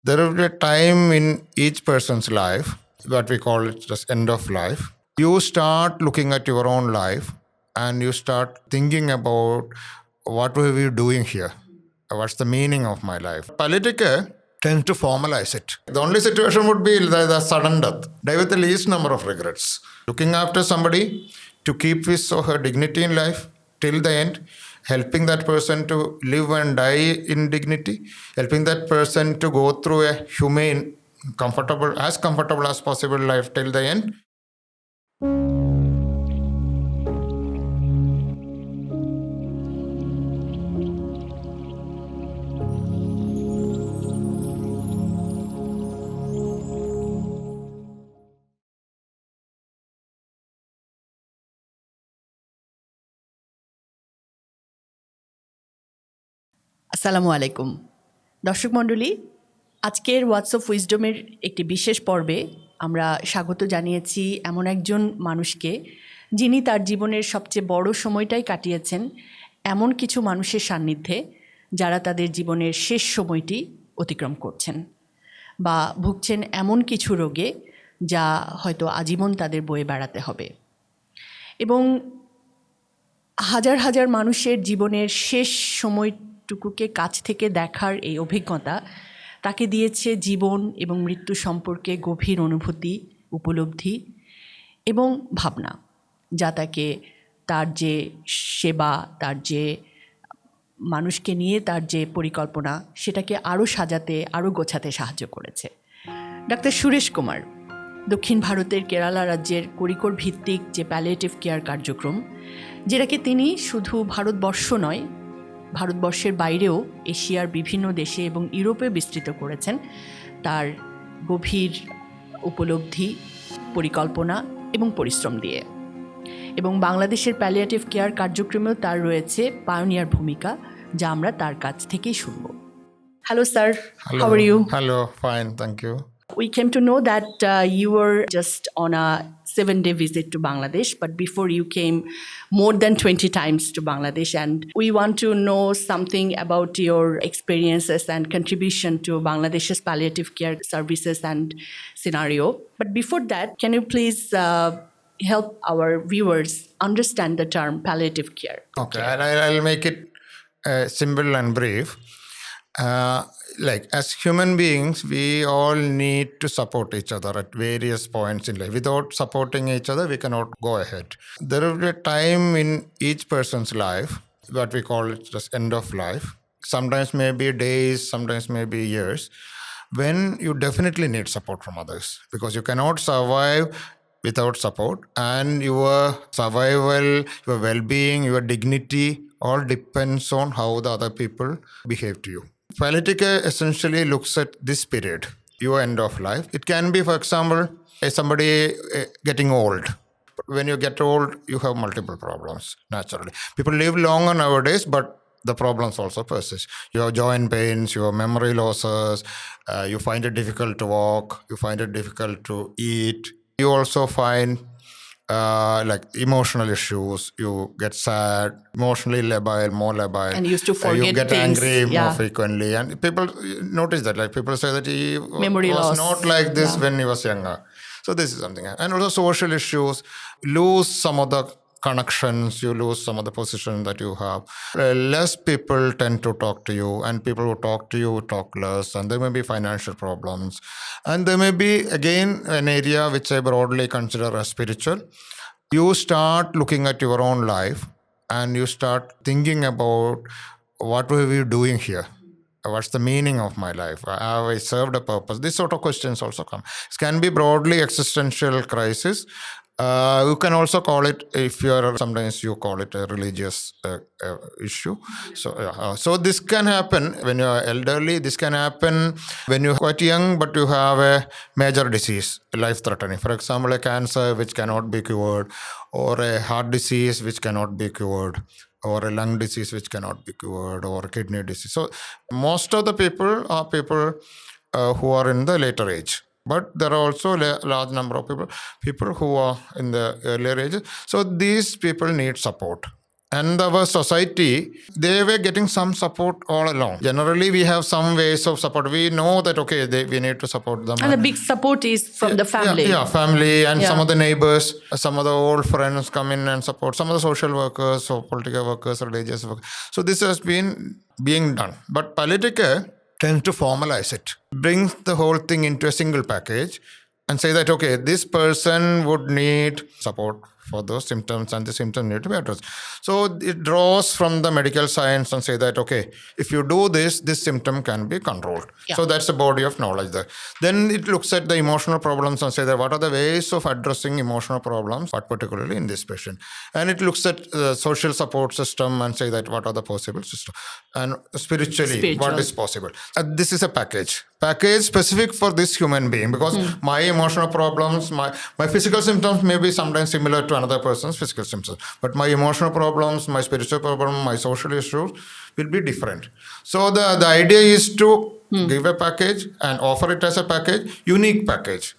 There will be a time in each person's life, what we call it just end of life. You start looking at your own life and you start thinking about what were we doing here? What's the meaning of my life? Palliative care tends to formalize it. The only situation would be the sudden death. Die with the least number of regrets. Looking after somebody to keep his or her dignity in life till the end, helping that person to live and die in dignity, helping that person to go through a humane, comfortable as possible life till the end. আসসালামু আলাইকুম দর্শক মণ্ডলী, আজকের words of উইজডমের একটি বিশেষ পর্বে আমরা স্বাগত জানিয়েছি এমন একজন মানুষকে, যিনি তার জীবনের সবচেয়ে বড় সময়টাই কাটিয়েছেন এমন কিছু মানুষের সান্নিধ্যে যারা তাদের জীবনের শেষ সময়টি অতিক্রম করছেন বা ভুগছেন এমন কিছু রোগে যা হয়তো আজীবন তাদের বয়ে বেড়াতে হবে। এবং হাজার হাজার মানুষের জীবনের শেষ সময়টুকুকে কাছ থেকে দেখার এই অভিজ্ঞতা তাকে দিয়েছে জীবন এবং মৃত্যু সম্পর্কে গভীর অনুভূতি, উপলব্ধি এবং ভাবনা, যা তাকে তার যে সেবা, তার যে মানুষকে নিয়ে তার যে পরিকল্পনা, সেটাকে আরও সাজাতে, আরও গোছাতে সাহায্য করেছে। ডাক্তার সুরেশ কুমার দক্ষিণ ভারতের কেরালা রাজ্যের কোরিকোর ভিত্তিক যে প্যালিয়েটিভ কেয়ার কার্যক্রম, যেটাকে তিনি শুধু ভারতবর্ষ নয়, ভারতবর্ষের বাইরেও এশিয়ার বিভিন্ন দেশে এবং ইউরোপে বিস্তৃত করেছেন, তার গভীর উপলব্ধি, পরিকল্পনা এবং পরিশ্রম দিয়ে। এবং বাংলাদেশের প্যালিয়েটিভ কেয়ার কার্যক্রমেও তার রয়েছে পায়োনিয়ার ভূমিকা, যা আমরা তার কাছ থেকেই শুনব। Hello sir, how are you? Hello, fine, thank you. We came to know that you were just on a 7-day visit to Bangladesh, but before you came more than 20 times to Bangladesh, and we want to know something about your experiences and contribution to Bangladesh's palliative care services and scenario. But before that, can you please help our viewers understand the term palliative care? Okay, and I'll make it simple and brief. As human beings, we all need to support each other at various points in life. Without supporting each other, we cannot go ahead. There will be a time in each person's life, what we call it just end of life. Sometimes maybe days, sometimes maybe years, when you definitely need support from others, because you cannot survive without support, and your survival, your well-being, your dignity all depends on how the other people behave to you. Palliative care essentially looks at this period, your end of life. It can be, for example, somebody getting old. When you get old, you have multiple problems, naturally. People live longer nowadays, but the problems also persist. You have joint pains, you have memory losses, you find it difficult to walk, you find it difficult to eat. You also find emotional issues. You get sad, emotionally labile, more labile, and used to forget you get things. angry more frequently, and people notice that. Like people say that he Memory was loss. not like this when he was younger. So this is something. And also social issues, lose some of the connections, you lose some of the position that you have. Less people tend to talk to you, and people who talk to you talk less, and there may be financial problems, and there may be again an area which I broadly consider as spiritual. You start looking at your own life and you start thinking about what were we doing here. What's the meaning of my life? Have I served a purpose? These sort of questions also come. It can be broadly existential crisis. You can also call it, if you're, sometimes you call it a religious issue. So this can happen when you're elderly. This can happen when you're quite young, but you have a major disease, life-threatening. For example, a cancer which cannot be cured, or a heart disease which cannot be cured, or a lung disease which cannot be cured, or a kidney disease. So most of the people are people who are in the later age. But there are also a large number of people who are in the earlier ages. So these people need support. and our society, they were getting some support all along. Generally, we have some ways of support. We know that, okay, we need to support them. And the big support is from the family. Yeah, family and Yeah. some of the neighbors, some of the old friends come in and support, some of the social workers or political workers, religious workers. So this has been being done. But palliative care tends to formalize it, brings the whole thing into a single package and say that, okay, this person would need support for those symptoms and the symptoms need to be addressed. So it draws from the medical science and say that, okay, if you do this, this symptom can be controlled. Yeah. So that's a body of knowledge there. Then it looks at the emotional problems and say that what are the ways of addressing emotional problems, but particularly in this patient. And it looks at the social support system and say that what are the possible systems. And spiritually, what is possible. This is a package specific for this human being, because my emotional problems, my physical symptoms may be sometimes similar to another person's physical symptoms, but my emotional problems, my spiritual problem, my social issues will be different. So the idea is to give a package and offer it as a package, unique package,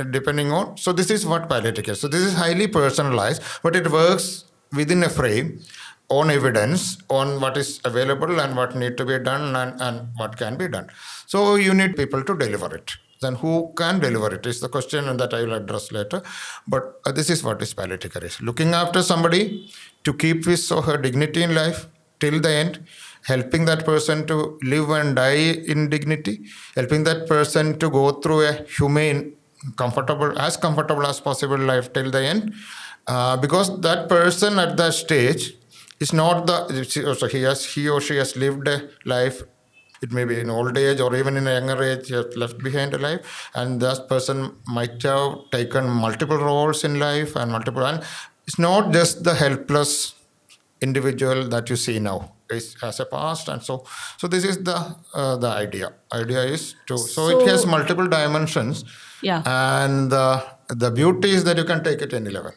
depending on. So this is what palliative care. So this is highly personalized, but it works within a frame, on evidence, on what is available and what need to be done and what can be done. So you need people to deliver it. Then who can deliver it is the question that I will address later. But this is what is palliative care is. Looking after somebody to keep his or her dignity in life till the end, helping that person to live and die in dignity, helping that person to go through a humane, comfortable as possible life till the end. Because that person at that stage is not he or she has lived a life. It may be in old age or even in a younger age, he has left behind a life, and that person might have taken multiple roles in life and it's not just the helpless individual that you see now. It has a past, and so this is the idea. Idea is so it has multiple dimensions. Yeah. And the beauty is that you can take it any level.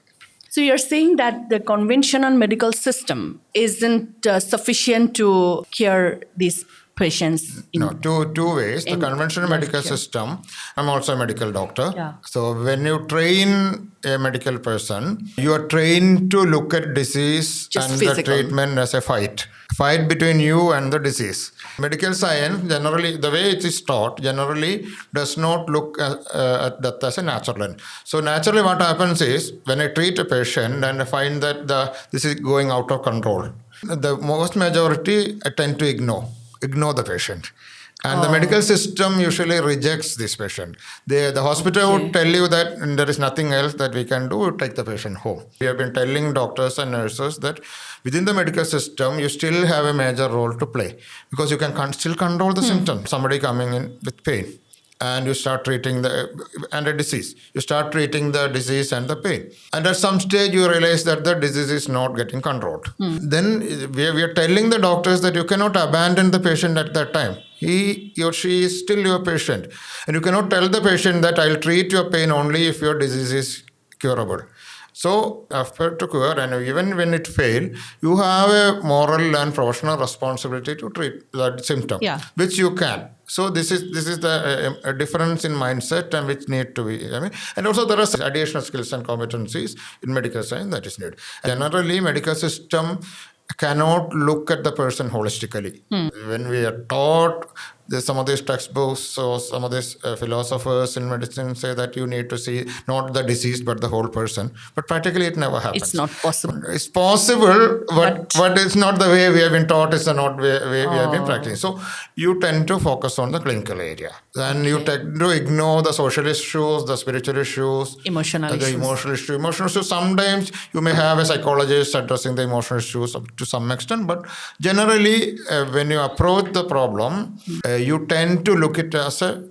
So you're saying that the conventional medical system isn't sufficient to cure these patients? No, two ways. The conventional medical system, I'm also a medical doctor. Yeah. So when you train a medical person, you are trained to look at disease Just and physical. the treatment as a fight between you and the disease. Medical science, generally, the way it is taught, generally does not look at that as a natural end. So naturally what happens is, when I treat a patient and I find that this is going out of control, the most majority tend to ignore the patient. And the medical system usually rejects this patient. The hospital would tell you that there is nothing else that we can do, take the patient home. We have been telling doctors and nurses that within the medical system, you still have a major role to play, because you can still control the symptoms. Somebody coming in with pain, and you start treating and a disease. You start treating the disease and the pain. And at some stage, you realize that the disease is not getting controlled. Then we are telling the doctors that you cannot abandon the patient at that time. He or she is still your patient. And you cannot tell the patient that I'll treat your pain only if your disease is curable. So after to cure, and even when it fails, you have a moral and professional responsibility to treat that symptom, which you can. So this is the difference in mindset, and which need to be. And also there are additional skills and competencies in medical science that is needed. Generally, medical system cannot look at the person holistically. When we are taught, some of these textbooks or some of these philosophers in medicine say that you need to see not the disease but the whole person. But practically it never happens. It's not possible. It's possible, but it's not the way we have been taught. It's not the way we have been practicing. So you tend to focus on the clinical area. And you tend to ignore the social issues, the spiritual issues, Emotional issues. Sometimes you may have a psychologist addressing the emotional issues to some extent, but generally when you approach the problem, you tend to look at it as a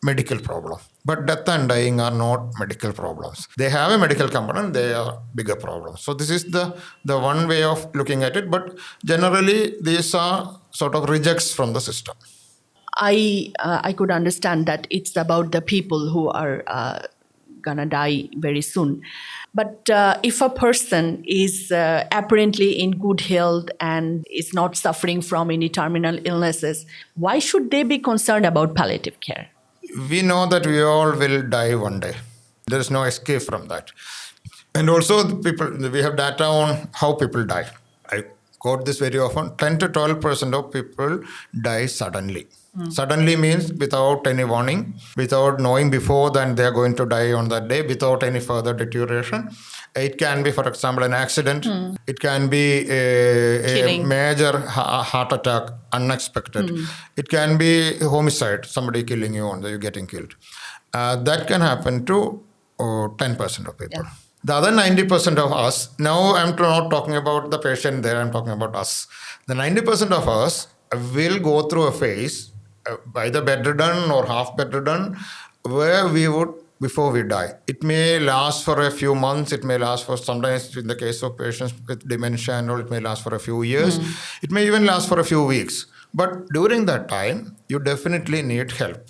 medical problem. But death and dying are not medical problems. They have a medical component, they are bigger problems. So this is the one way of looking at it, but generally these are sort of rejects from the system. I could understand that it's about the people who are gonna die very soon. But if a person is apparently in good health and is not suffering from any terminal illnesses, why should they be concerned about palliative care? We know that we all will die one day. There is no escape from that. And also we have data on how people die. quote this very often, 10 to 12% of people die suddenly. Suddenly means without any warning, without knowing before that they are going to die on that day, without any further deterioration. It can be, for example, an accident. It can be a major heart attack, unexpected. It can be homicide, somebody killing you and you getting killed. That can happen to 10% of people. Yeah. The other 90% of us, now I'm not talking about the patient there, I'm talking about us. The 90% of us will go through a phase, either bedridden or half bedridden, where we would, before we die. It may last for a few months, it may last for, sometimes in the case of patients with dementia and all, it may last for a few years, it may even last for a few weeks. But during that time, you definitely need help.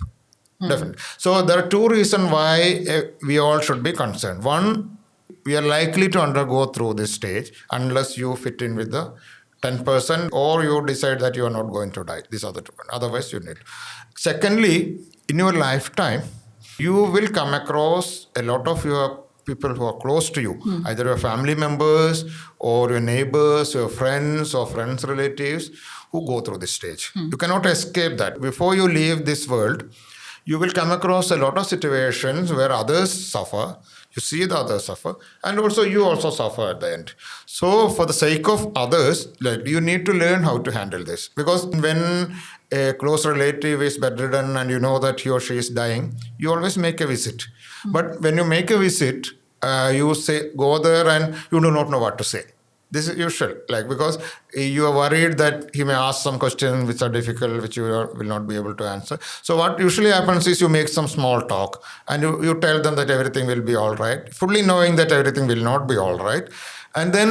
Definitely. So there are two reasons why we all should be concerned. One, we are likely to undergo through this stage unless you fit in with the 10% or you decide that you are not going to die. These are the two. Otherwise, you need. Secondly, in your lifetime, you will come across a lot of your people who are close to you, either your family members or your neighbors, your friends or friends' relatives who go through this stage. You cannot escape that. Before you leave this world, you will come across a lot of situations where others suffer. You see the others suffer, and also you also suffer at the end. So for the sake of others, like, you need to learn how to handle this. Because when a close relative is bedridden and you know that he or she is dying, you always make a visit. But when you make a visit, you say, go there and you do not know what to say. This is usual, because you are worried that he may ask some questions which are difficult, which will not be able to answer. So what usually happens is you make some small talk and you tell them that everything will be all right, fully knowing that everything will not be all right. And then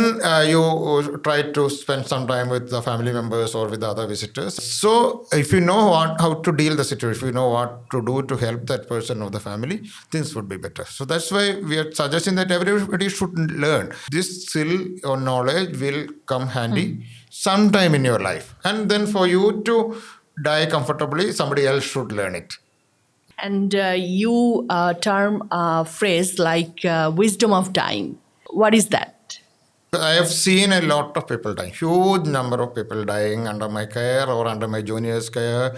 you try to spend some time with the family members or with the other visitors. So if you know how to deal the situation, if you know what to do to help that person or the family, things would be better. So that's why we are suggesting that everybody should learn. This skill or knowledge will come handy sometime in your life. And then for you to die comfortably, somebody else should learn it. And you term a phrase like wisdom of dying. What is that? I have seen a lot of people dying, huge number of people dying under my care or under my juniors' care.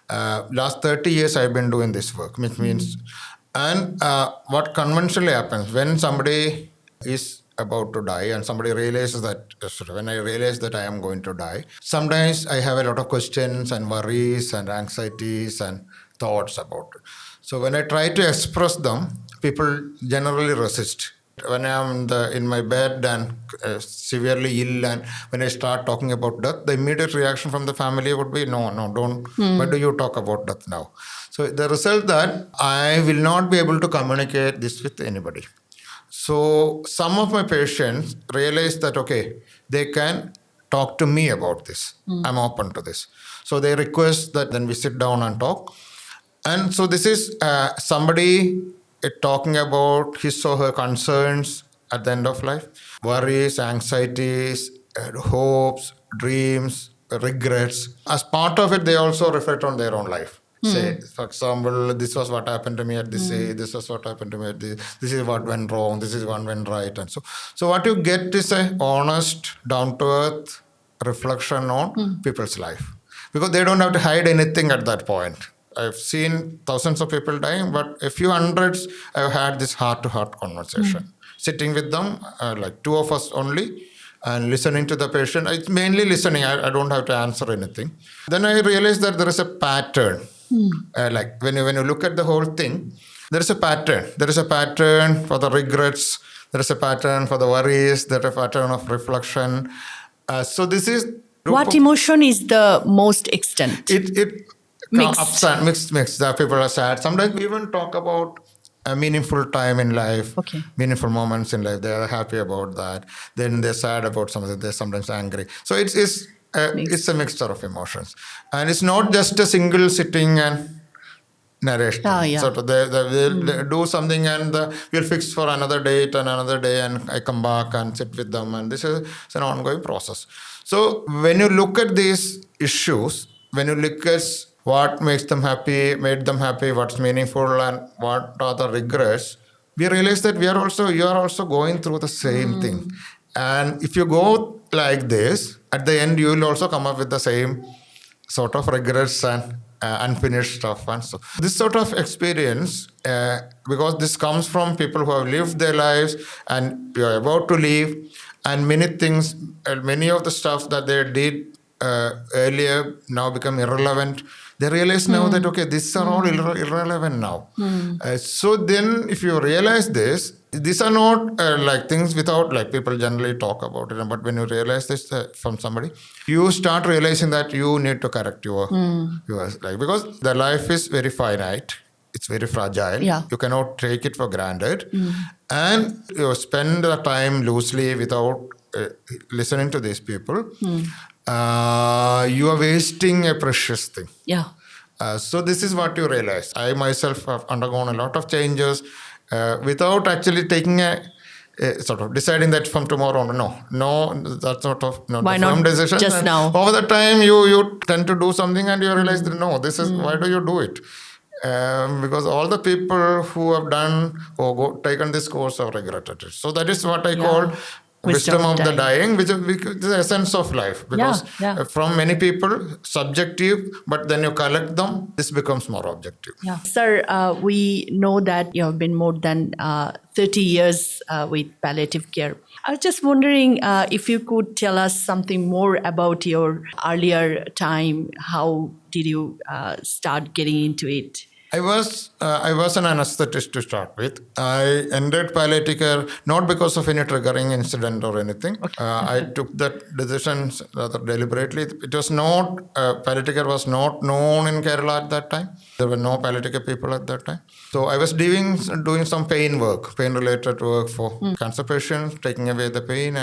Last 30 years I've been doing this work, which means, and what conventionally happens when somebody is about to die and somebody realizes that, when I realize that I am going to die, sometimes I have a lot of questions and worries and anxieties and thoughts about it. So when I try to express them, people generally resist. When I'm in my bed and severely ill, and when I start talking about death, the immediate reaction from the family would be, no, don't. Why do you talk about death now? So the result that I will not be able to communicate this with anybody. So some of my patients realize that, okay, they can talk to me about this. I'm open to this. So they request that then we sit down and talk. And so this is somebody talking about his or her concerns at the end of life, worries, anxieties, hopes, dreams, regrets. As part of it, they also reflect on their own life. Say, for example, this was what happened to me at this age, this was what happened to me at this is what went wrong, this is what went right. And so what you get is a honest, down-to-earth reflection on people's life. Because they don't have to hide anything at that point. I've seen thousands of people dying, but a few hundreds I've had this heart-to-heart conversation. Sitting with them, like two of us only, and listening to the patient. It's mainly listening. I don't have to answer anything. Then I realized that there is a pattern. Like when you look at the whole thing, there is a pattern. There is a pattern for the regrets. There is a pattern for the worries. There is a pattern of reflection. So this is... What emotion is the most extent? It Mixed. mixed. The people are sad. Sometimes we even talk about a meaningful time in life, meaningful moments in life. They are happy about that. Then they're sad about something. They're sometimes angry. So it's a mixture of emotions, and it's not just a single sitting and narration. So they'll do something and we'll fix for another date and another day, and I come back and sit with them, and this is an ongoing process. So when you look at these issues, when you look at what makes them happy, made them happy, what's meaningful, and what are the regrets, we realize that you are also going through the same thing. And if you go like this, at the end you will also come up with the same sort of regrets and unfinished stuff. And so this sort of experience, because this comes from people who have lived their lives and you are about to leave, and many things, many of the stuff that they did earlier now become irrelevant. They realize now that, okay, these are all irrelevant now. So then if you realize this, these are not like things without, like people generally talk about it, but when you realize this from somebody, you start realizing that you need to correct your life, because the life is very finite. It's very fragile. Yeah. You cannot take it for granted. And you spend the time loosely without listening to these people. You are wasting a precious thing. Yeah. So this is what you realize. I myself have undergone a lot of changes without actually taking a sort of deciding that from tomorrow on. No, that's not Why a not firm decision. just And now? over the time, you tend to do something and you realize that no, this is why do you do it? Because all the people who have done or taken this course have regretted it. So that is what I call wisdom of the dying, which is the essence of life. Because from many people, subjective, but then you collect them, this becomes more objective. Yeah. Sir, we know that you have been more than 30 years with palliative care. I was just wondering if you could tell us something more about your earlier time. How did you start getting into it? I was an anesthetist to start with. I ended palliative care not because of any triggering incident or anything. I took that decision rather deliberately. It was not, palliative care was not known in Kerala at that time. There were no palliative care people at that time. So I was doing some pain-related work for cancer patients, taking away the pain.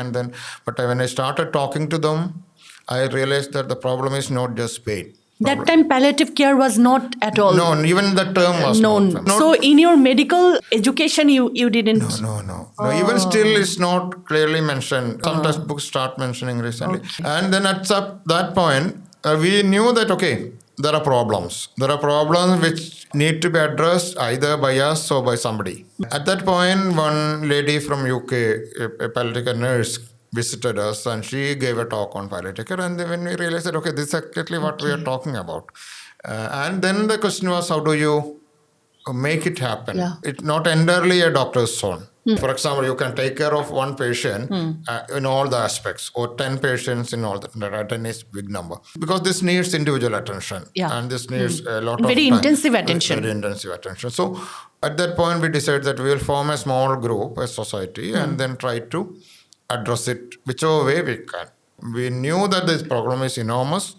But when I started talking to them, I realized that the problem is not just pain. That time palliative care was not at all known. Even the term was known. not. So in your medical education, you didn't. No. Even still, it's not clearly mentioned. Some textbooks start mentioning recently, and then at that point, we knew that okay, there are problems. There are problems which need to be addressed either by us or by somebody. At that point, one lady from UK, a palliative care nurse, visited us and she gave a talk on palliative care, and then when we realized that okay, this is exactly what we are talking about, and then the question was, how do you make it happen? It's not entirely a doctor's zone. For example, you can take care of one patient in all the aspects, or 10 patients in all that. 10 is big number, because this needs individual attention, and this needs a lot of very time. intensive attention. Very intensive attention. So at that point, we decided that we will form a small group, a society, and then try to address it whichever way we can. We knew that this problem is enormous,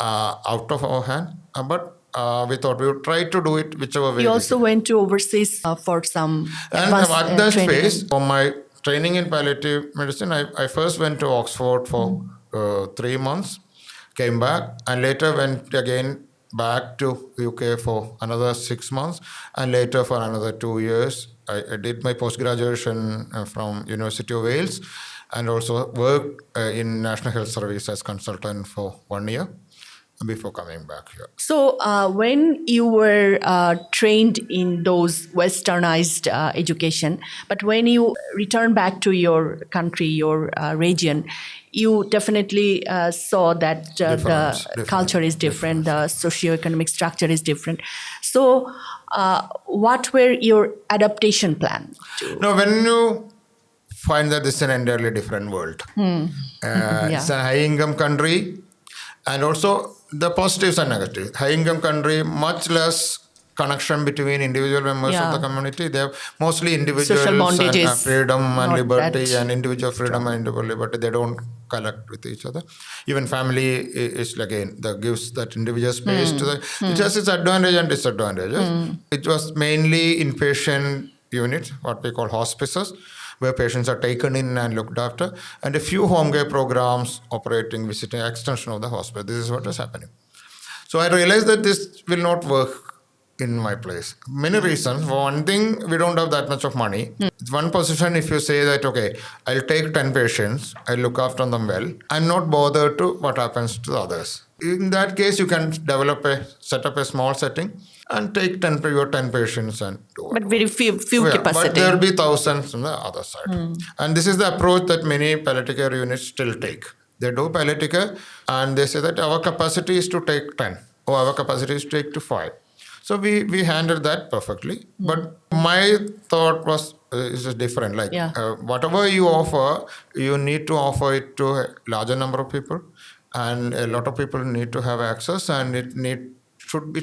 out of our hand, but we thought we would try to do it whichever way. You also went to overseas for some advanced at that training. phase, for my training in palliative medicine, I first went to Oxford for 3 months, came back, and later went again back to UK for another 6 months, and later for another 2 years. I did my post-graduation from University of Wales, and also worked in National Health Service as consultant for 1 year before coming back here. So when you were trained in those westernized education, but when you return back to your country, your region, you definitely saw that the culture is different, the socioeconomic structure is different. So what were your adaptation plans? No, when you find that this is an entirely different world. It's a high-income country, and also the positives and negatives. High-income country, much less connection between individual members of the community. They have mostly individuals and freedom and liberty, and individual freedom and individual liberty. They don't connect with each other. Even family is again that gives that individual space to the. It has its advantage and disadvantages. It was mainly inpatient units, what we call hospices, where patients are taken in and looked after, and a few home care programs operating, visiting, extension of the hospital. This is what is happening. So I realized that this will not work in my place. Many reasons. For one thing, we don't have that much of money. It's one position if you say that, okay, I'll take 10 patients, I'll look after them well, I'm not bothered to what happens to the others. In that case, you can set up a small setting and take 10 patients and do it. But very few capacity. But there will be thousands on the other side. And this is the approach that many palliative care units still take. They do palliative care and they say that our capacity is to take 10 or our capacity is to take to 5. So we handled that perfectly. But my thought was is just different. Like Yeah. whatever you offer, you need to offer it to a larger number of people, and a lot of people need to have access, and it should be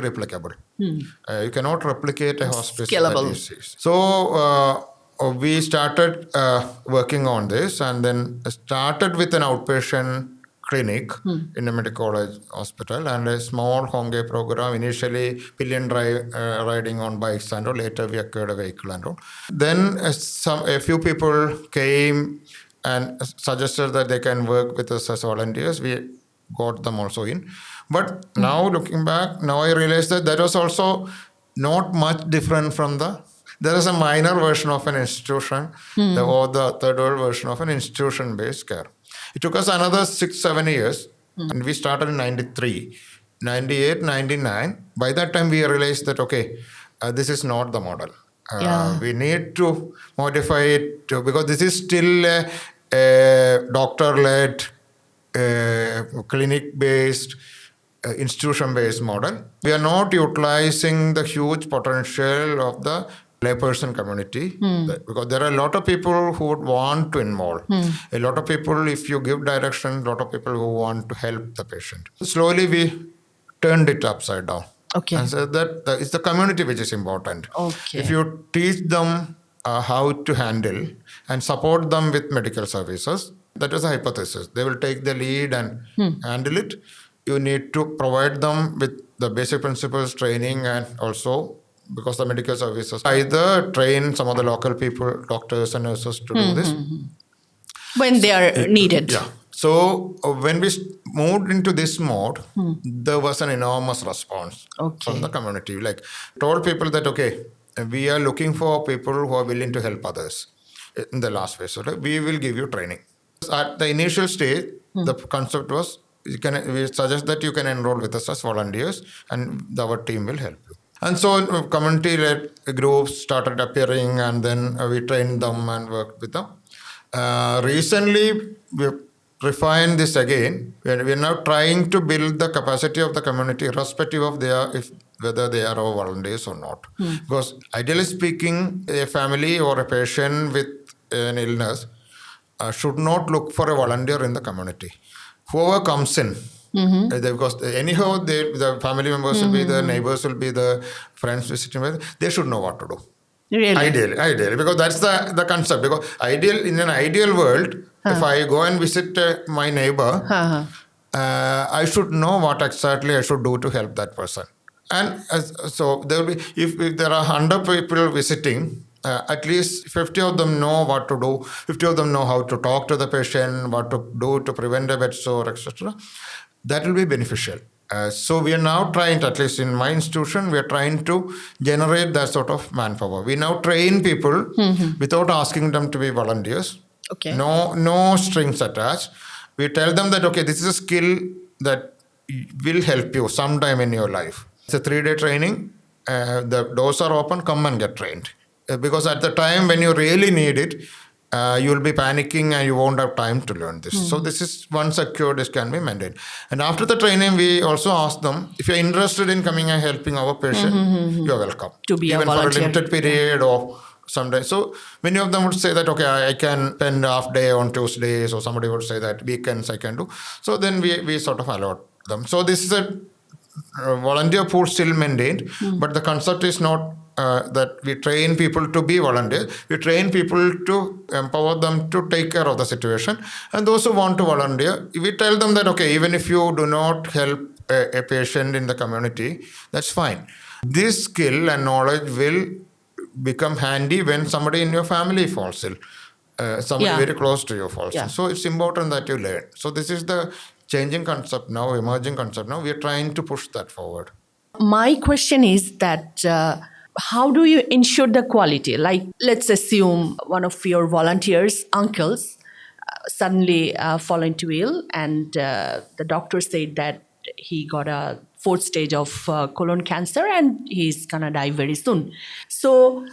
replicable. You cannot replicate a hospice Scalable. that you see. So we started working on this, and then started with an outpatient clinic in a medical college hospital and a small home care program. Initially, pillion riding on bikes and all. Later, we acquired a vehicle and all. Then a few people came and suggested that they can work with us as volunteers. We got them also in. But now looking back, now I realize that was also not much different from there is a minor version of an institution or the third world version of an institution-based care. It took us another 6-7 years, and we started in 93, 98, 99. By that time, we realized that, okay, this is not the model. We need to modify it because this is still a doctor-led, clinic-based, institution-based model. We are not utilizing the huge potential of the layperson community because there are a lot of people who would want to involve. A lot of people, if you give direction, a lot of people who want to help the patient. Slowly, we turned it upside down. Okay. And said that it's the community which is important. Okay. If you teach them how to handle and support them with medical services, that is a hypothesis. They will take the lead and handle it. You need to provide them with the basic principles, training, and also because the medical services either train some of the local people, doctors and nurses to do this. When they are needed. Yeah. So when we moved into this mode, there was an enormous response from the community. Like told people that, okay, we are looking for people who are willing to help others in the last phase. So we will give you training. At the initial stage, the concept was, we suggest that you can enroll with us as volunteers and our team will help you. And so community-led groups started appearing, and then we trained them and worked with them. Recently, we refined this again. We are now trying to build the capacity of the community irrespective of whether they are our volunteers or not. Because ideally speaking, a family or a patient with an illness should not look for a volunteer in the community. Whoever comes in, because anyhow, the family members will be there, neighbors will be there, friends visiting, they should know what to do. Really? Ideally, because that's the concept. Because in an ideal world, if I go and visit my neighbor, I should know what exactly I should do to help that person. And so there will be, if there are 100 people visiting, at least 50 of them know what to do. 50 of them know how to talk to the patient, what to do to prevent a bed sore, etc. That will be beneficial. So we are now trying to, at least in my institution, we are trying to generate that sort of manpower. We now train people without asking them to be volunteers. Okay. No strings attached. We tell them that, okay, this is a skill that will help you sometime in your life. It's a 3-day training. The doors are open, come and get trained. Because at the time when you really need it, you will be panicking and you won't have time to learn this. So this is one secure, this can be maintained. And after the training, we also ask them, if you're interested in coming and helping our patient, you're welcome. To be even a volunteer. for a limited period or sometimes. So many of them would say that, okay, I can spend half day on Tuesdays, or somebody would say that weekends I can do. So then we sort of allot them. So this is a volunteer pool still maintained, but the concept is not that we train people to be volunteers. We train people to empower them to take care of the situation. And those who want to volunteer, we tell them that, okay, even if you do not help a patient in the community, that's fine. This skill and knowledge will become handy when somebody in your family falls ill. Somebody very close to you falls ill. So it's important that you learn. So this is the changing concept now, emerging concept now. We are trying to push that forward. My question is that how do you ensure the quality? Like, let's assume one of your volunteers' uncles suddenly fall into ill, and the doctor said that he got a fourth stage of colon cancer, and he's gonna die very soon. So,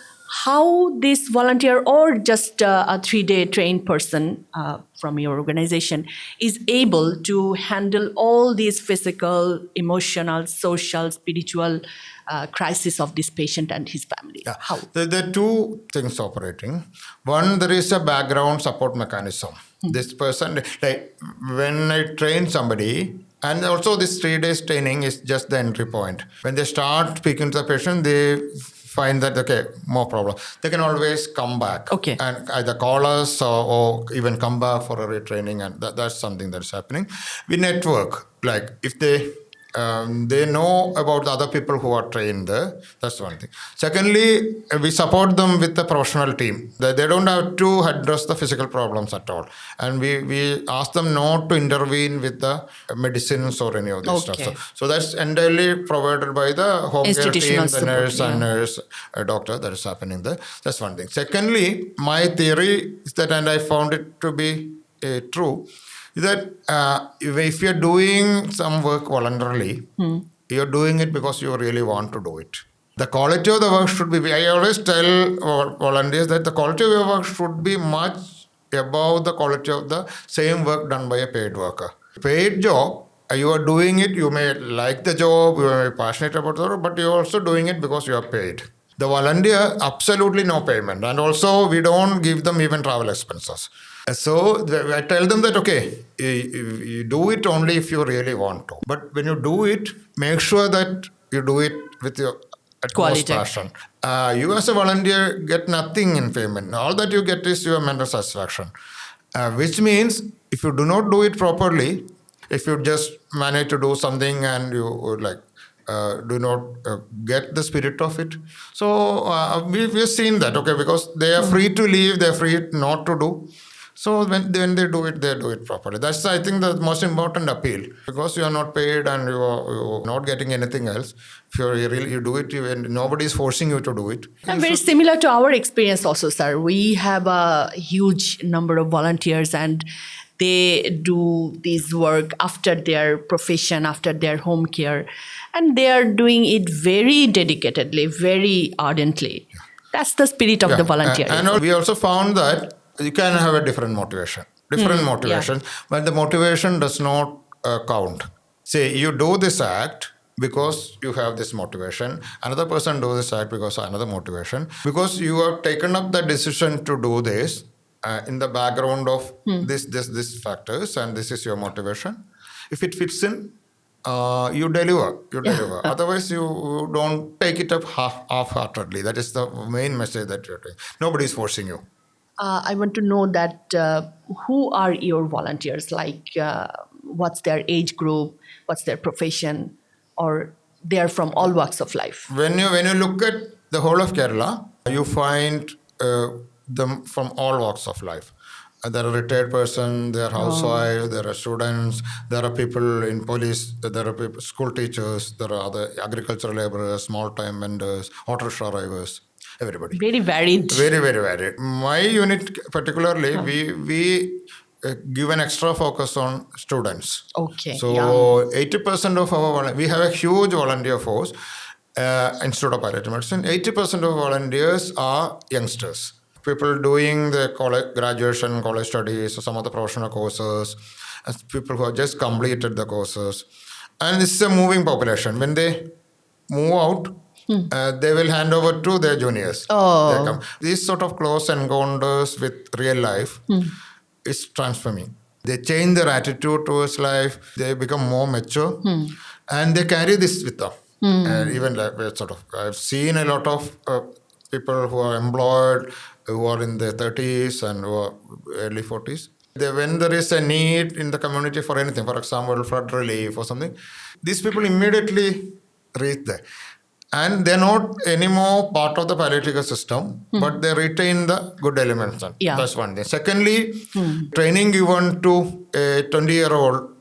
how this volunteer or just a 3-day trained person from your organization is able to handle all these physical, emotional, social, spiritual crisis of this patient and his family? Yeah. How? There are two things operating. One, there is a background support mechanism. This person, like when I train somebody, and also this 3 days training is just the entry point. When they start speaking to the patient, they find that, okay, more problem. They can always come back Okay. and either call us or even come back for a retraining, and that's something that's happening. We network, like if they know about the other people who are trained there. That's one thing. Secondly, we support them with a professional team. They don't have to address the physical problems at all. And we ask them not to intervene with the medicines or any of this stuff. Okay. So that's entirely provided by the home care team, Institutional the support, nurse and yeah. nurse doctor that is happening there. That's one thing. Secondly, my theory is that, and I found it to be true, is that if you're doing some work voluntarily, you're doing it because you really want to do it. The quality of the work should be, I always tell volunteers that the quality of your work should be much above the quality of the same work done by a paid worker. Paid job, you are doing it, you may like the job, you may be passionate about the job, but you're also doing it because you are paid. The volunteer, absolutely no payment. And also, we don't give them even travel expenses. So I tell them that, okay, you do it only if you really want to. But when you do it, make sure that you do it with your utmost Quality. passion. You as a volunteer get nothing in payment. All that you get is your mental satisfaction. Which means if you do not do it properly, if you just manage to do something and you do not get the spirit of it. So we've seen that, okay, because they are free to leave, they're free not to do. So when they do it properly. That's, I think, the most important appeal. Because you are not paid and you're not getting anything else. If you do it, and nobody is forcing you to do it. And very similar to our experience also, sir. We have a huge number of volunteers, and they do this work after their profession, after their home care, and they are doing it very dedicatedly, very ardently. That's the spirit of the volunteer. And we also found that you can have a different motivation. But the motivation does not count. Say, you do this act because you have this motivation. Another person do this act because another motivation. Because you have taken up the decision to do this in the background of this factors, and this is your motivation. If it fits in, you deliver. Otherwise, you don't take it up half-heartedly. That is the main message that you're doing. Nobody is forcing you. I want to know that who are your volunteers? Like, what's their age group? What's their profession? Or they are from all walks of life? When you look at the whole of Kerala, you find them from all walks of life. There are retired persons, there are housewives, there are students, there are people in police, there are people, school teachers, there are other agricultural laborers, small-time vendors, auto rickshaw drivers, everybody. Very varied. Very, very varied. My unit particularly, we give an extra focus on students. Okay. So 80% of we have a huge volunteer force. Institute of Palliative Medicine, 80% of volunteers are youngsters. People doing the graduation, college studies, or some of the professional courses, people who have just completed the courses. And this is a moving population. When they move out, they will hand over to their juniors. These sort of close encounters with real life is transforming. They change their attitude towards life. They become more mature, and they carry this with them. And even I've seen a lot of people who are employed, who are in their 30s and who are early 40s. When there is a need in the community for anything, for example, flood relief or something, these people immediately reach there. And they're not anymore part of the palliative care system, but they retain the good elements. That's one thing. Secondly, training given to a 20-year-old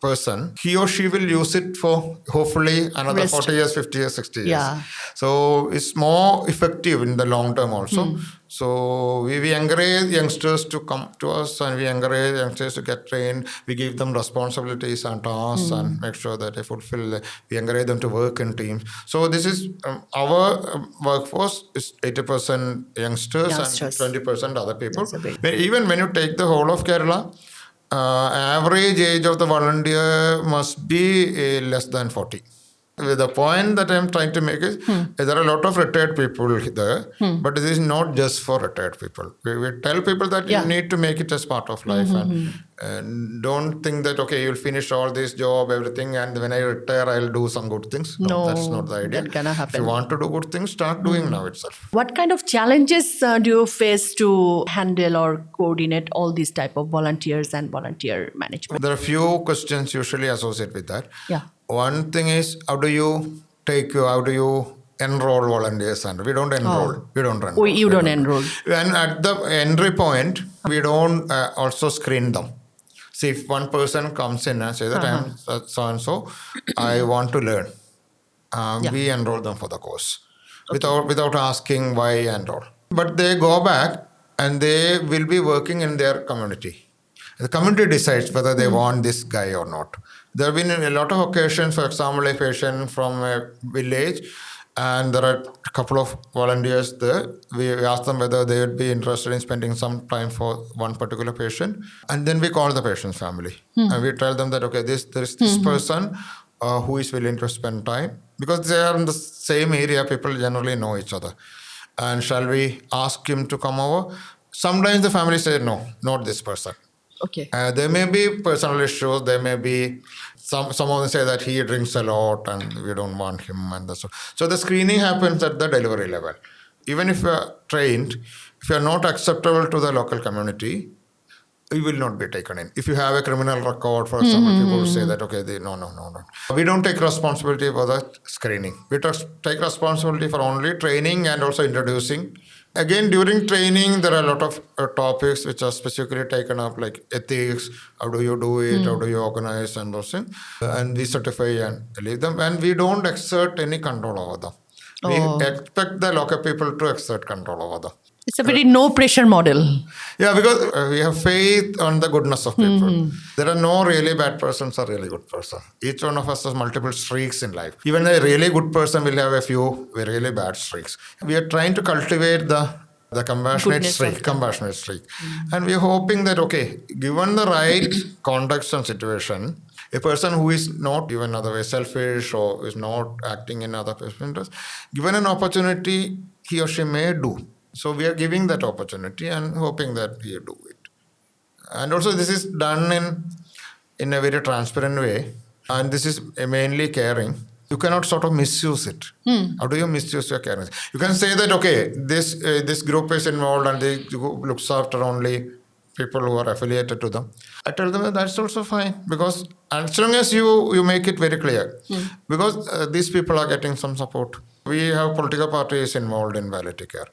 person, he or she will use it for hopefully another Rest. 40 years, 50 years, 60 years. Yeah. So it's more effective in the long term also. So we encourage youngsters to come to us, and we encourage youngsters to get trained. We give them responsibilities and tasks and make sure that they fulfill. We encourage them to work in teams. So this is our workforce is 80% youngsters Youngsters. and 20% other people. That's a very- Even when you take the whole of Kerala, average age of the volunteer must be less than 40. The point that I'm trying to make is there are a lot of retired people there, but it is not just for retired people. We tell people that Yeah. you need to make it as part of life, and don't think that okay, you'll finish all this job, everything, and when I retire, I'll do some good things. No, that's not the idea. that cannot If happen. you want to do good things, start doing now itself. What kind of challenges do you face to handle or coordinate all these type of volunteers and volunteer management? There are few questions usually associated with that. Yeah. One thing is, how do you enroll volunteers? And we don't enroll. We don't enroll. You don't enroll. And at the entry point, we don't also screen them. See, if one person comes in and says that I'm so-and-so, I want to learn. We enroll them for the course without asking why enroll. But they go back and they will be working in their community. The community decides whether they want this guy or not. There have been a lot of occasions, for example, a patient from a village, and there are a couple of volunteers there. We ask them whether they would be interested in spending some time for one particular patient. And then we call the patient's family. And we tell them that, okay, there is this person who is willing to spend time. Because they are in the same area, people generally know each other. And shall we ask him to come over? Sometimes the family say, no, not this person. Okay. There may be personal issues. There may be some of them say that he drinks a lot and we don't want him. And so the screening happens at the delivery level. Even if you are trained, if you are not acceptable to the local community, you will not be taken in. If you have a criminal record, for example, people will say that, okay, no. We don't take responsibility for the screening. We take responsibility for only training and also introducing. Again, during training, there are a lot of topics which are specifically taken up, like ethics, how do you do it, how do you organize, and those things. And we certify and leave them. And we don't exert any control over them. We expect the local people to exert control over them. It's a very no pressure model. Yeah, because we have faith on the goodness of people. There are no really bad persons or really good person. Each one of us has multiple streaks in life. Even a really good person will have a few really bad streaks. We are trying to cultivate the compassionate streak. And we are hoping that, okay, given the right context and situation, a person who is not even otherwise selfish or is not acting in other person's interest, given an opportunity, he or she may do. So we are giving that opportunity and hoping that he do it. And also this is done in a very transparent way. And this is mainly caring. You cannot sort of misuse it. How do you misuse your caring? You can say that, okay, this group is involved and they looks after only people who are affiliated to them. I tell them that that's also fine, because as long as you make it very clear, because these people are getting some support. We have political parties involved in Palliative Care.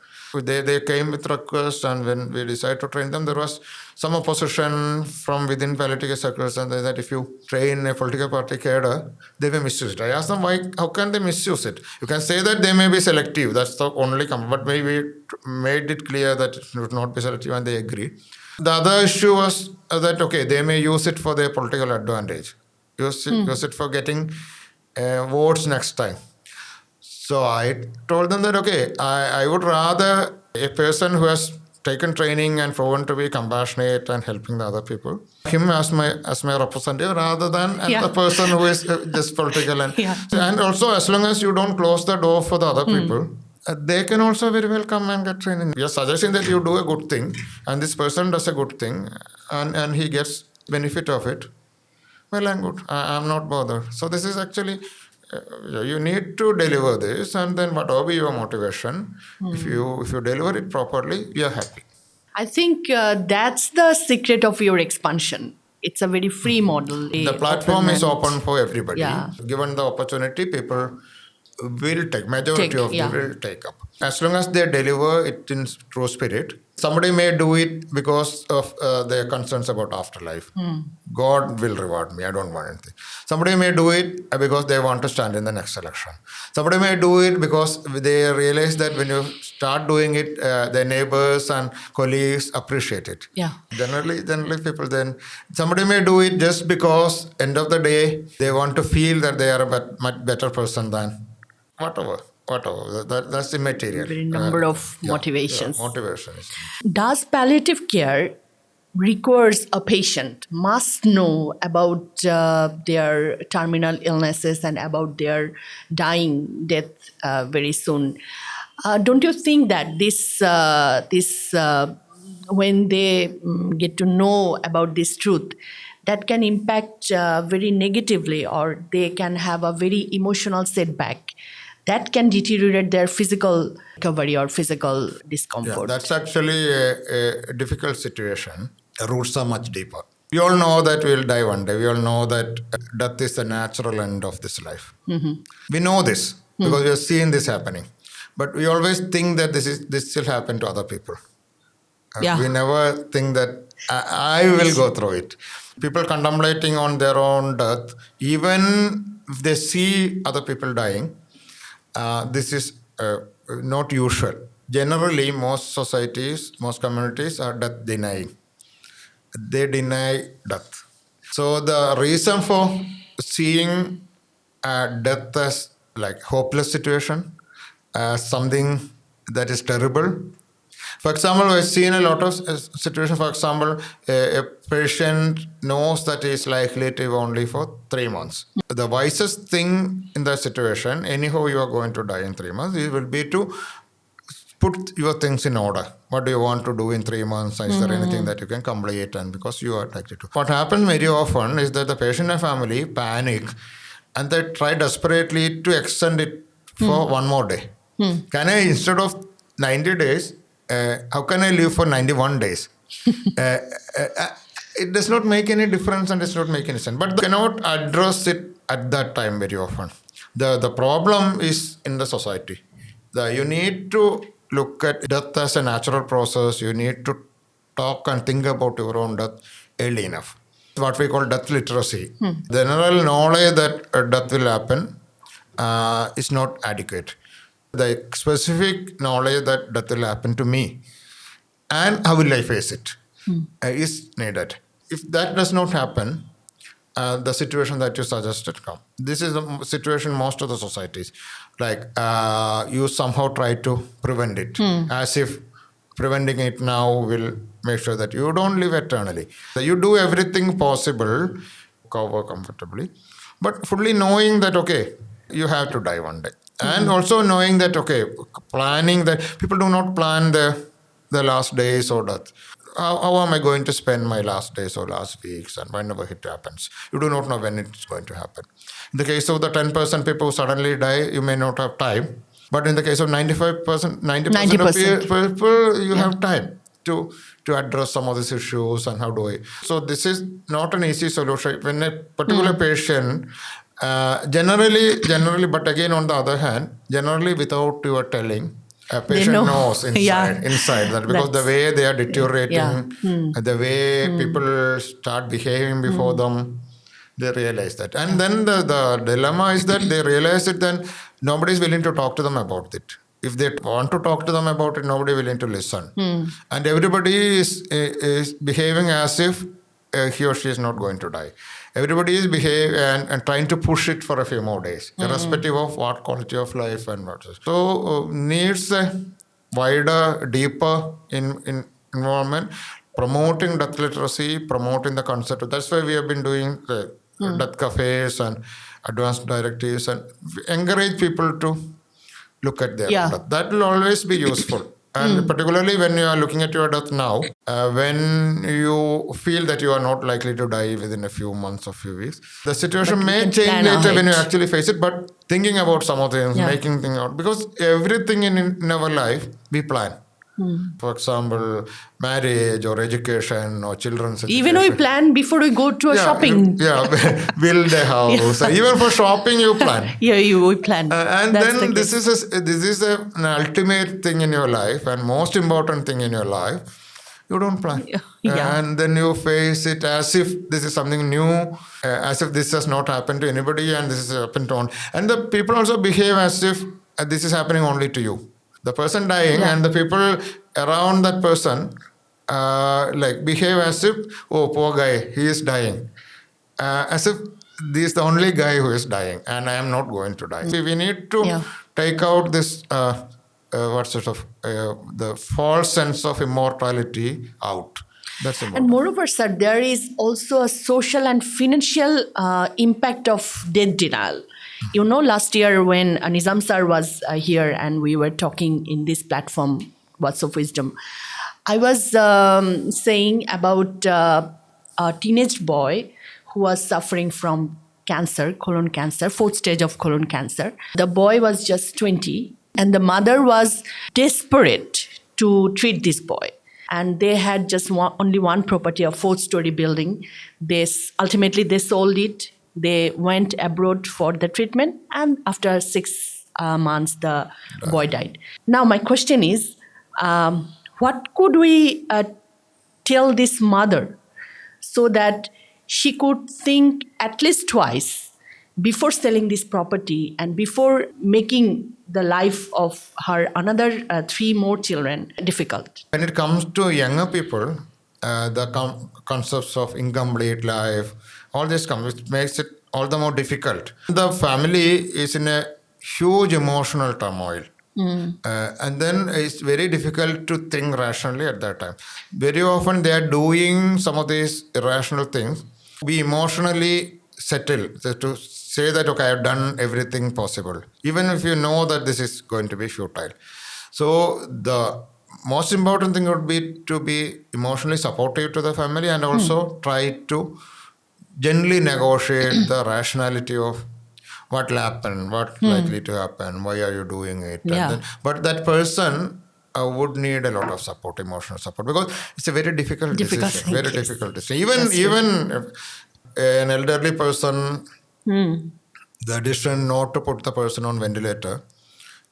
They came with requests, and when we decided to train them, there was some opposition from within Palliative Care circles, and they said if you train a political party cadre, they may misuse it. I asked them, why? How can they misuse it? You can say that they may be selective. That's the only but we made it clear that it would not be selective, and they agreed. The other issue was that, okay, they may use it for their political advantage. Use it for getting votes next time. So I told them that, okay, I would rather a person who has taken training and proven to be compassionate and helping the other people, him as my representative, rather than the person who is just political. And also, as long as you don't close the door for the other people, they can also very well come and get training. We are suggesting that you do a good thing, and this person does a good thing, and he gets benefit of it. Well and good. I'm not bothered. So this is actually... you need to deliver this, and then whatever be your motivation, if you deliver it properly, you're happy. I think that's the secret of your expansion. It's a very free model. The platform is open for everybody. Yeah. Given the opportunity, people majority of them will take up. As long as they deliver it in true spirit. Somebody may do it because of their concerns about afterlife. God will reward me. I don't want anything. Somebody may do it because they want to stand in the next election. Somebody may do it because they realize that when you start doing it, their neighbors and colleagues appreciate it. Yeah. Generally people then, somebody may do it just because end of the day, they want to feel that they are a much better person than whatever. That's immaterial. Very number of motivations. Motivations. Does palliative care requires a patient must know about their terminal illnesses and about their death very soon? Don't you think that this when they get to know about this truth, that can impact very negatively, or they can have a very emotional setback that can deteriorate their physical recovery or physical discomfort? Yeah, that's actually a difficult situation. The roots are much deeper. We all know that we'll die one day. We all know that death is the natural end of this life. We know this because we have seen this happening. But we always think that this will happen to other people. We never think that I will go through it. People contemplating on their own death, even if they see other people dying, this is not usual. Generally, most societies, most communities are death denying. They deny death. So the reason for seeing death as like hopeless situation, as something that is terrible. For example, I've seen a lot of situations. For example, a patient knows that he is likely to live only for 3 months. The wisest thing in that situation, anyhow you are going to die in 3 months, it will be to put your things in order. What do you want to do in 3 months? Is there anything that you can complete? And because you are likely to. What happens very often is that the patient and family panic and they try desperately to extend it for one more day. Can I, instead of 90 days, how can I live for 91 days? It does not make any difference and does not make any sense. But they cannot address it at that time very often. The problem is in the society. You need to look at death as a natural process. You need to talk and think about your own death early enough. What we call death literacy. The general knowledge that death will happen is not adequate. The specific knowledge that death will happen to me and how will I face it is needed. If that does not happen, the situation that you suggested come. This is the situation most of the societies. Like you somehow try to prevent it as if preventing it now will make sure that you don't live eternally. So you do everything possible, cover comfortably, but fully knowing that, okay, you have to die one day. And also knowing that, okay, planning that people do not plan the last days or death. How am I going to spend my last days or last weeks and whenever it happens? You do not know when it's going to happen. In the case of the 10% people who suddenly die, you may not have time. But in the case of 90% of people, you have time to address some of these issues and how do I. So this is not an easy solution. When a particular patient, generally, but again on the other hand, generally without your telling, a patient knows inside that because the way they are deteriorating, the way people start behaving before them, they realize that. And then the dilemma is that they realize it, then nobody is willing to talk to them about it. If they want to talk to them about it, nobody is willing to listen. And everybody is behaving as if he or she is not going to die. Everybody is behaving and trying to push it for a few more days, irrespective of what quality of life and what. So needs a wider, deeper involvement, promoting death literacy, promoting the concept. That's why we have been doing the death cafes and advanced directives and encourage people to look at their death. That will always be useful. And particularly when you are looking at your death now, when you feel that you are not likely to die within a few months or few weeks, the situation may change later when you actually face it. But thinking about some of the things, making things out, because everything in our life we plan. For example, marriage or education or children's Even education. we plan before we go to a shopping. Build a house. Even for shopping, you plan. Yeah, we plan. And That's the then case. this is an ultimate thing in your life and most important thing in your life. You don't plan. Yeah. And then you face it as if this is something new, as if this has not happened to anybody and this has happened to and the people also behave as if this is happening only to you. The person dying Yeah. and the people around that person behave as if, oh, poor guy, he is dying. As if this is the only guy who is dying and I am not going to die. We need to take out this the false sense of immortality out. That's important. And moreover, sir, there is also a social and financial impact of death denial. You know, last year when Nizam sir was here and we were talking in this platform, Words of Wisdom, I was saying about a teenage boy who was suffering from cancer, colon cancer, fourth stage of colon cancer. The boy was just 20 and the mother was desperate to treat this boy. And they had just only one property, a fourth-story building. Ultimately, they sold it. They went abroad for the treatment, and after 6 months, the boy died. Now, my question is, what could we tell this mother so that she could think at least twice before selling this property and before making the life of her another 3 more children difficult? When it comes to younger people, the concepts of incomplete life, all this which makes it all the more difficult. The family is in a huge emotional turmoil. And then it's very difficult to think rationally at that time. Very often they are doing some of these irrational things. We emotionally settle to say that, okay, I've done everything possible, even if you know that this is going to be futile. So the most important thing would be to be emotionally supportive to the family and also try to gently negotiate the rationality of what will happen, what's likely to happen, why are you doing it. Yeah. But that person would need a lot of support, emotional support, because it's a very difficult decision. Thing, very yes. difficult decision. Even an elderly person, the decision not to put the person on ventilator,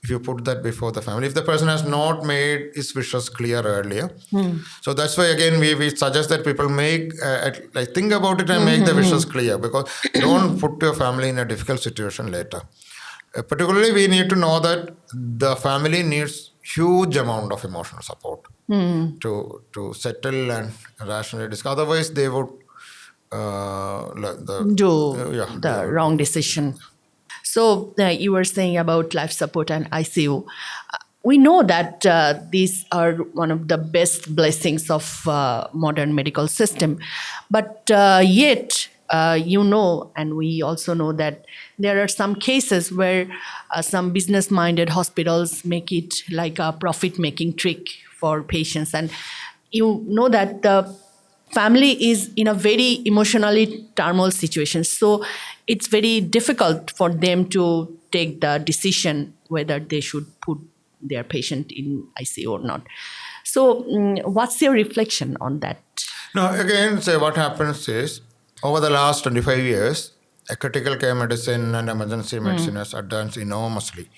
if you put that before the family, if the person has not made his wishes clear earlier. So that's why, again, we suggest that people think about it and make the wishes clear, because don't put your family in a difficult situation later. Particularly, we need to know that the family needs huge amount of emotional support to settle and rationally discuss. Otherwise, they would do the wrong decision. So you were saying about life support and ICU. We know that these are one of the best blessings of modern medical system, but yet and we also know that there are some cases where some business-minded hospitals make it like a profit-making trick for patients, and you know that the family is in a very emotionally turmoil situation. So it's very difficult for them to take the decision whether they should put their patient in ICU or not. So what's your reflection on that? No, again, what happens is, over the last 25 years, critical care medicine and emergency medicine has advanced enormously,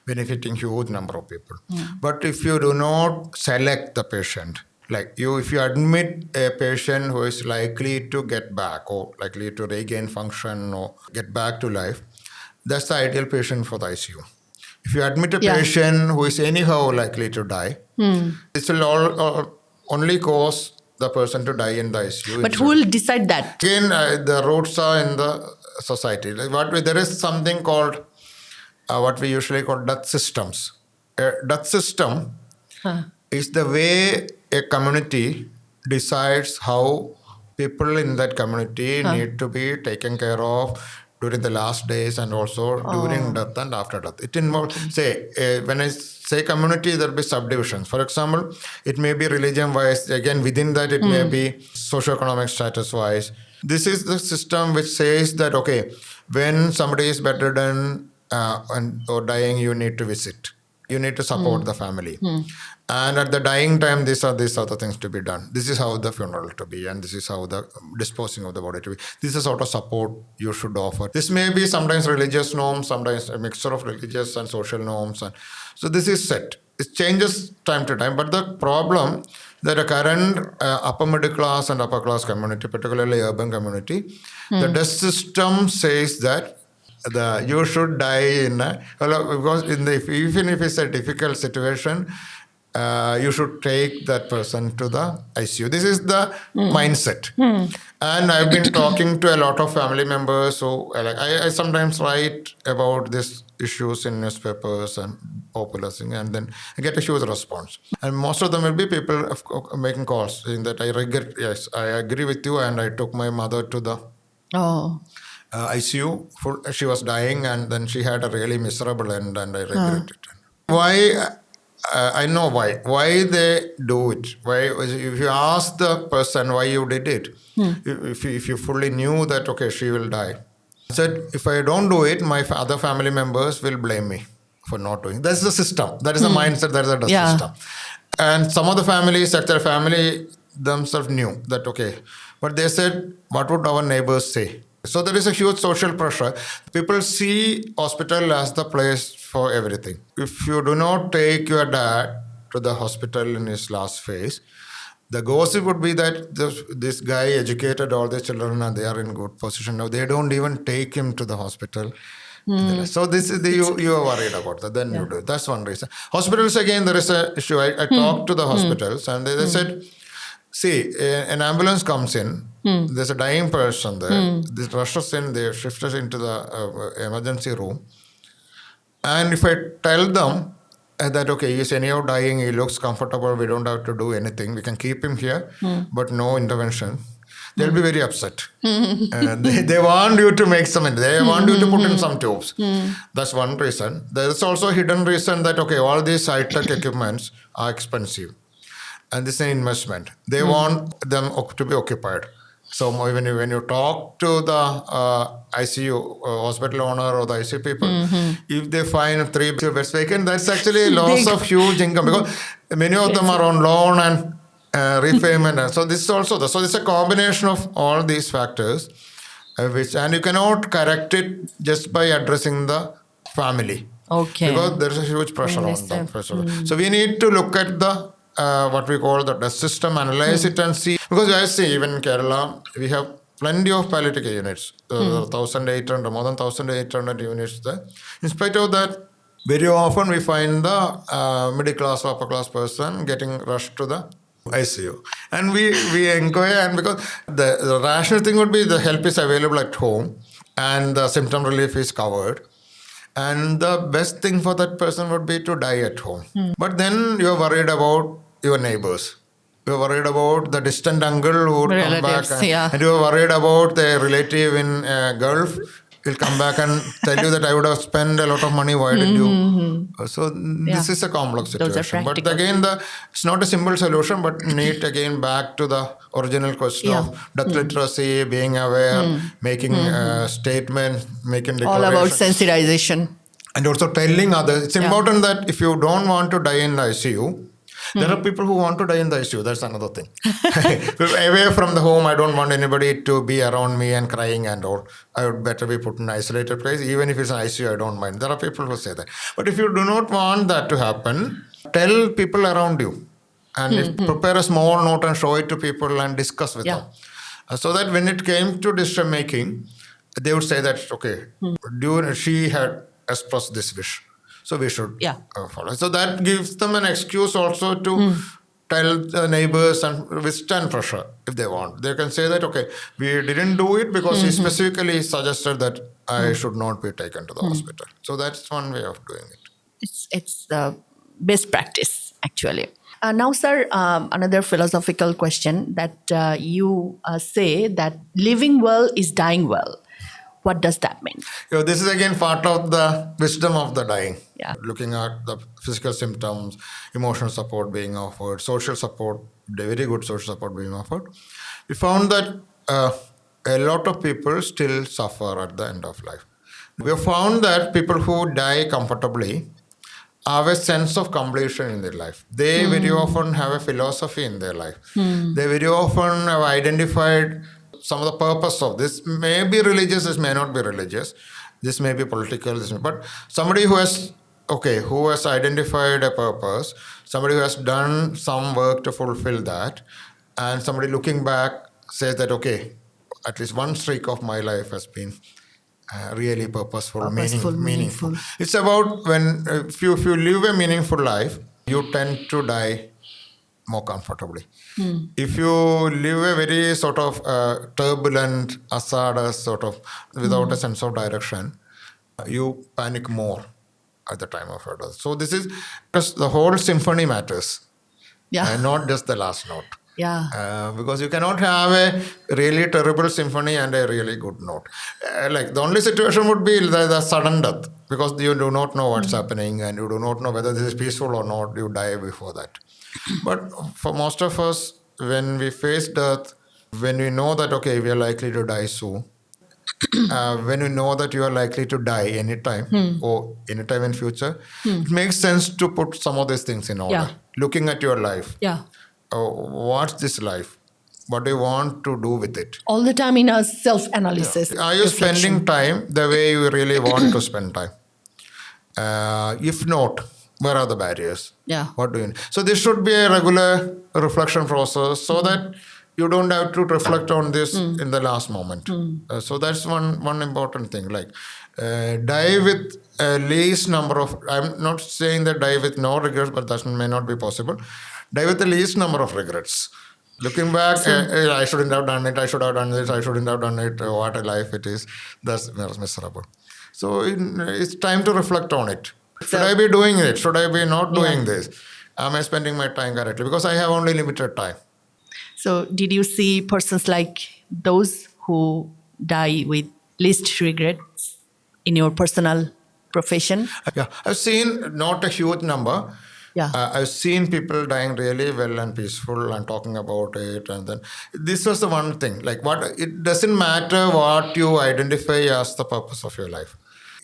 benefiting huge number of people. But if you do not select the patient, if you admit a patient who is likely to get back or likely to regain function or get back to life, that's the ideal patient for the ICU. If you admit a patient who is anyhow likely to die, this will only cause the person to die in the ICU. But who will decide that? Again, the roots are in the society. There is something called what we usually call death systems. Death system is the way a community decides how people in that community need to be taken care of during the last days and also during death and after death. It involves, when I say community, there will be subdivisions. For example, it may be religion-wise. Again, within that, it may be socioeconomic status-wise. This is the system which says that, okay, when somebody is bedridden or dying, you need to visit. You need to support the family. And at the dying time, these are the things to be done. This is how the funeral to be, and this is how the disposing of the body to be. This is the sort of support you should offer. This may be sometimes religious norms, sometimes a mixture of religious and social norms. And so this is set. It changes time to time, but the problem that the current upper middle class and upper class community, particularly urban community, the death system says that you should die because even if it's a difficult situation, you should take that person to the ICU. This is the mindset. And I've been talking to a lot of family members who I sometimes write about these issues in newspapers and popular thing, and then I get a huge response. And most of them will be people making calls saying that I regret, yes, I agree with you, and I took my mother to the ICU. She was dying, and then she had a really miserable end, and I regret it. Why? I know why. Why they do it? Why? If you ask the person why you did it, if you fully knew that okay, she will die, I said if I don't do it, my other family members will blame me for not doing it. That's the system. That is the mindset. That is the system. And some of the families, actually, family themselves knew that okay, but they said, what would our neighbors say? So there is a huge social pressure. People see hospital as the place for everything. If you do not take your dad to the hospital in his last phase, the gossip would be that this guy educated all the children and they are in good position. Now they don't even take him to the hospital. So this is you are worried about that. Then you do. That's one reason. Hospitals, again, there is a issue. I talked to the hospitals and they said, see, an ambulance comes in, there's a dying person there, this rushes in, they shift us into the emergency room. And if I tell them that, okay, he's anyhow dying, he looks comfortable, we don't have to do anything, we can keep him here, but no intervention, they'll be very upset. They want you to make some, they want you to put in some tubes. That's one reason. There's also a hidden reason that, okay, all these high-tech equipments are expensive. And this is an investment. They want them to be occupied. So when you talk to the ICU hospital owner or the ICU people, if they find 3 beds vacant, that's actually a loss of huge income because many of them are on loan and repayment. So this is also so it's a combination of all these factors, and you cannot correct it just by addressing the family. Okay. Because there is a huge pressure on them. So we need to look at the what we call the system, analyze it and see. Because I see even in Kerala, we have plenty of palliative care units, 1,800, more than 1,800 units there. In spite of that, very often we find the middle class or upper class person getting rushed to the ICU. And we inquire, and because the rational thing would be the help is available at home and the symptom relief is covered. And the best thing for that person would be to die at home. But then you're worried about your neighbors. You're worried about the distant uncle who would come back. And you're worried about the relative in Gulf. He'll come back and tell you that I would have spent a lot of money. Why did you? So this is a complex situation. But again, it's not a simple solution, but need again back to the original question of death literacy, being aware, making statements, making declarations. All about sensitization. And also telling others. It's important that if you don't want to die in the ICU, there are people who want to die in the ICU. That's another thing. Away from the home, I don't want anybody to be around me and crying and all. I would better be put in an isolated place. Even if it's an ICU, I don't mind. There are people who say that. But if you do not want that to happen, tell people around you. And prepare a small note and show it to people and discuss with them. So that when it came to decision making, they would say that, okay, she had expressed this wish. So we should follow. So that gives them an excuse also to tell the neighbors and withstand pressure if they want. They can say that, okay, we didn't do it because he specifically suggested that I should not be taken to the hospital. So that's one way of doing it. It's the best practice, actually. Now, sir, another philosophical question that you say that living well is dying well. What does that mean? This is again part of the wisdom of the dying. Looking at the physical symptoms, emotional support being offered, social support, very good social support being offered. We found that a lot of people still suffer at the end of life. We have found that people who die comfortably have a sense of completion in their life. They very often have a philosophy in their life. They very often have identified some of the purpose of this. May be religious, this may not be religious. This may be political, but somebody who has identified a purpose, somebody who has done some work to fulfill that, and somebody looking back says that, okay, at least one streak of my life has been really purposeful, meaningful. It's about when if you live a meaningful life, you tend to die more comfortably. If you live a very sort of turbulent, hazardous sort of without a sense of direction, you panic more at the time of your death. So this is because the whole symphony matters, and not just the last note. Because you cannot have a really terrible symphony and a really good note. Like the only situation would be the sudden death, because you do not know what's happening and you do not know whether this is peaceful or not. You die before that. But for most of us, when we face death, when we know that, okay, we are likely to die soon, when you know that you are likely to die anytime or anytime in future, it makes sense to put some of these things in order. Looking at your life. What's this life? What do you want to do with it? All the time in a self-analysis. Are you spending time the way you really want to spend time? If not, where are the barriers? What do you need? So this should be a regular reflection process so that you don't have to reflect on this in the last moment. So that's one important thing. Like die with least number of, I'm not saying that die with no regrets, but that may not be possible. Die with the least number of regrets. Looking back, I shouldn't have done it, I should have done this, I shouldn't have done it, what a life it is. That's miserable. So it's time to reflect on it. Should I be doing it? Should I be not doing this? Am I spending my time correctly? Because I have only limited time. So did you see persons like those who die with least regrets in your personal profession? I've seen not a huge number. I've seen people dying really well and peaceful and talking about it. And then this was the one thing, like it doesn't matter what you identify as the purpose of your life.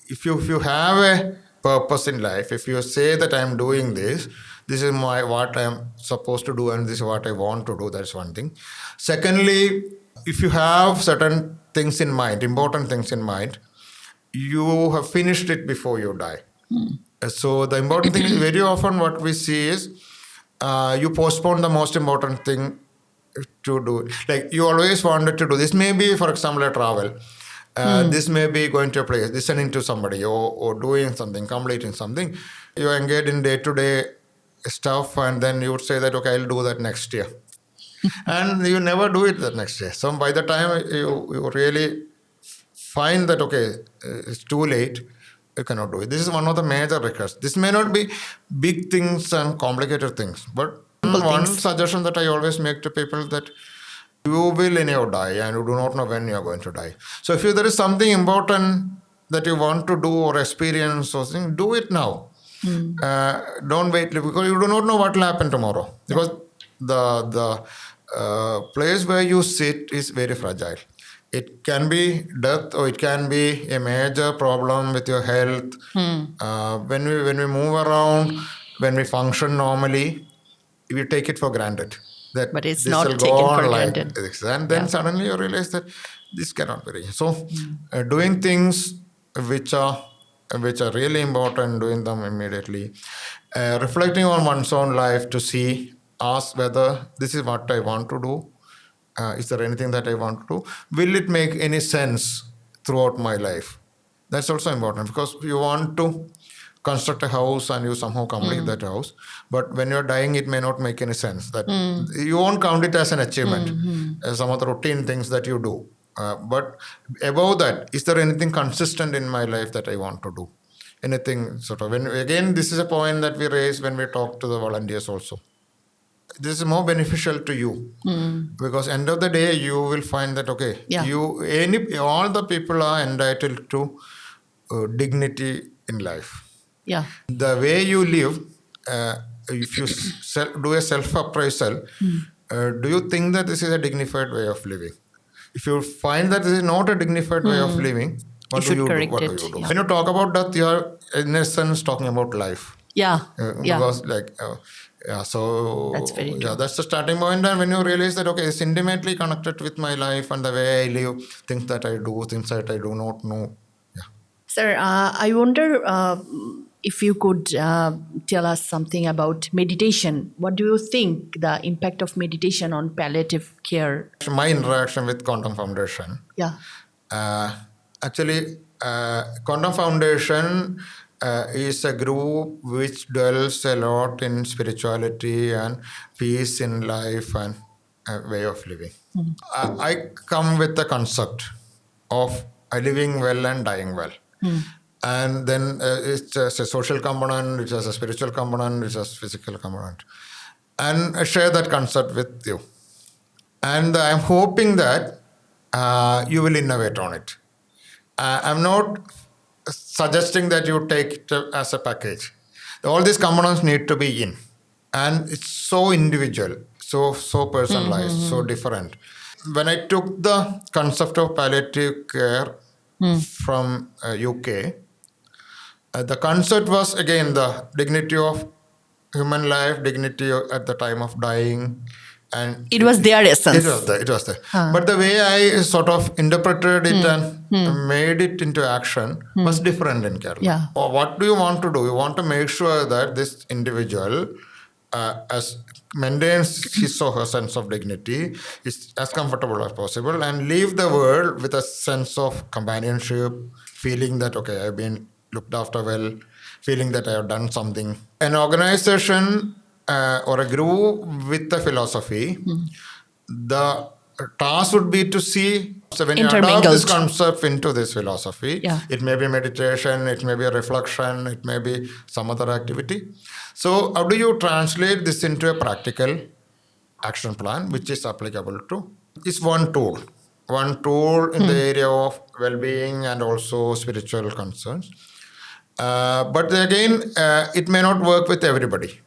If you have a purpose in life, if you say that I'm doing this is what I'm supposed to do and this is what I want to do, that's one thing. Secondly, if you have certain things in mind, important things in mind, you have finished it before you die. So the important thing is very often what we see is you postpone the most important thing to do. Like you always wanted to do this. Maybe, for example, a travel. This may be going to a place, listening to somebody or doing something, completing something. You engage in day-to-day stuff and then you would say that, okay, I'll do that next year. And you never do it the next year. So by the time you really find that, okay, it's too late, you cannot do it. This is one of the major requests. This may not be big things and complicated things, but one suggestion that I always make to people that you will anyhow die and you do not know when you are going to die. So if there is something important that you want to do or experience or something, do it now. Don't wait because you do not know what will happen tomorrow. Because the place where you sit is very fragile. It can be death or it can be a major problem with your health. When we move around, when we function normally, we take it for granted. But it's not taken for granted. This. And then suddenly you realize that this cannot be reached. So doing things which are really important, doing them immediately. Reflecting on one's own life to ask whether this is what I want to do. Is there anything that I want to do? Will it make any sense throughout my life? That's also important because you want to construct a house and you somehow complete that house. But when you're dying, it may not make any sense. That you won't count it as an achievement, as some of the routine things that you do. But above that, is there anything consistent in my life that I want to do? Anything sort of, again, this is a point that we raise when we talk to the volunteers also. This is more beneficial to you because end of the day you will find that all the people are entitled to dignity in life. The way you live, if you do a self-appraisal, do you think that this is a dignified way of living? If you find that this is not a dignified way of living, what do you do? When you talk about death, you are in essence talking about life. Yeah. Yeah. Because yeah, so That's very true. that's the starting point. And when you realize that, okay, it's intimately connected with my life and the way I live, things that I do, things that I do not know. Yeah. Sir, I wonder if you could tell us something about meditation. What do you think the impact of meditation on palliative care? My interaction with Quantum Foundation. Yeah. Uh, Actually, Quantum Foundation is a group which dwells a lot in spirituality and peace in life and way of living. I come with the concept of living well and dying well. And then it's just a social component, it's just a spiritual component, it's just physical component. And I share that concept with you. And I'm hoping that you will innovate on it. I'm not suggesting that you take it as a package. All these components need to be in, and it's so individual, so personalized, so different. When I took the concept of palliative care from UK, the concept was again the dignity of human life, dignity at the time of dying, and It was their essence. it was there. But the way I sort of interpreted it and made it into action was different in Kerala. Yeah. Or what do you want to do? You want to make sure that this individual as maintains his or her sense of dignity, is as comfortable as possible, and leave the world with a sense of companionship, feeling that, okay, I've been looked after well, feeling that I have done something. An organization or a group with a philosophy, the task would be to see, so when you adopt this concept into this philosophy, it may be meditation, it may be a reflection, it may be some other activity. So how do you translate this into a practical action plan which is applicable to? It's one tool in the area of well-being and also spiritual concerns. But again, it may not work with everybody.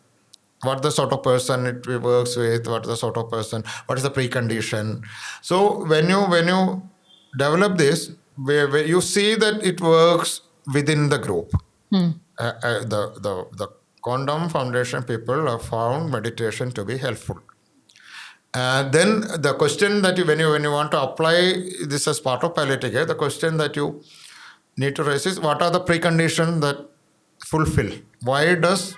What the sort of person it works with, what the sort of person, what is the precondition. So when you develop this, where you see that it works within the group. The Quantum Foundation people have found meditation to be helpful. Then the question that when you want to apply this as part of palliative care, the question that you need to raise is, what are the preconditions that fulfill? Why does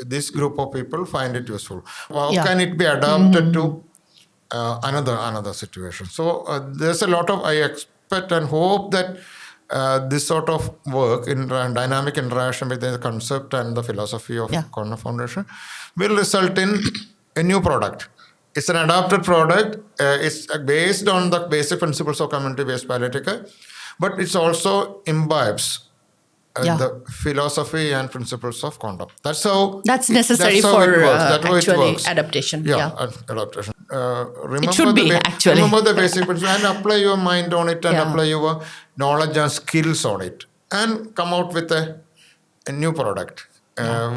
this group of people find it useful? How can it be adapted to another situation? So there's a lot of, I expect and hope that this sort of work in dynamic interaction with the concept and the philosophy of Quantum Foundation will result in a new product. It's an adapted product. It's based on the basic principles of community-based palliative care, but it's also imbibes the philosophy and principles of quantum. That's necessary for actually adaptation. Adaptation. It should be actually. Remember the basic principles and apply your mind on it and apply your knowledge and skills on it, and come out with a new product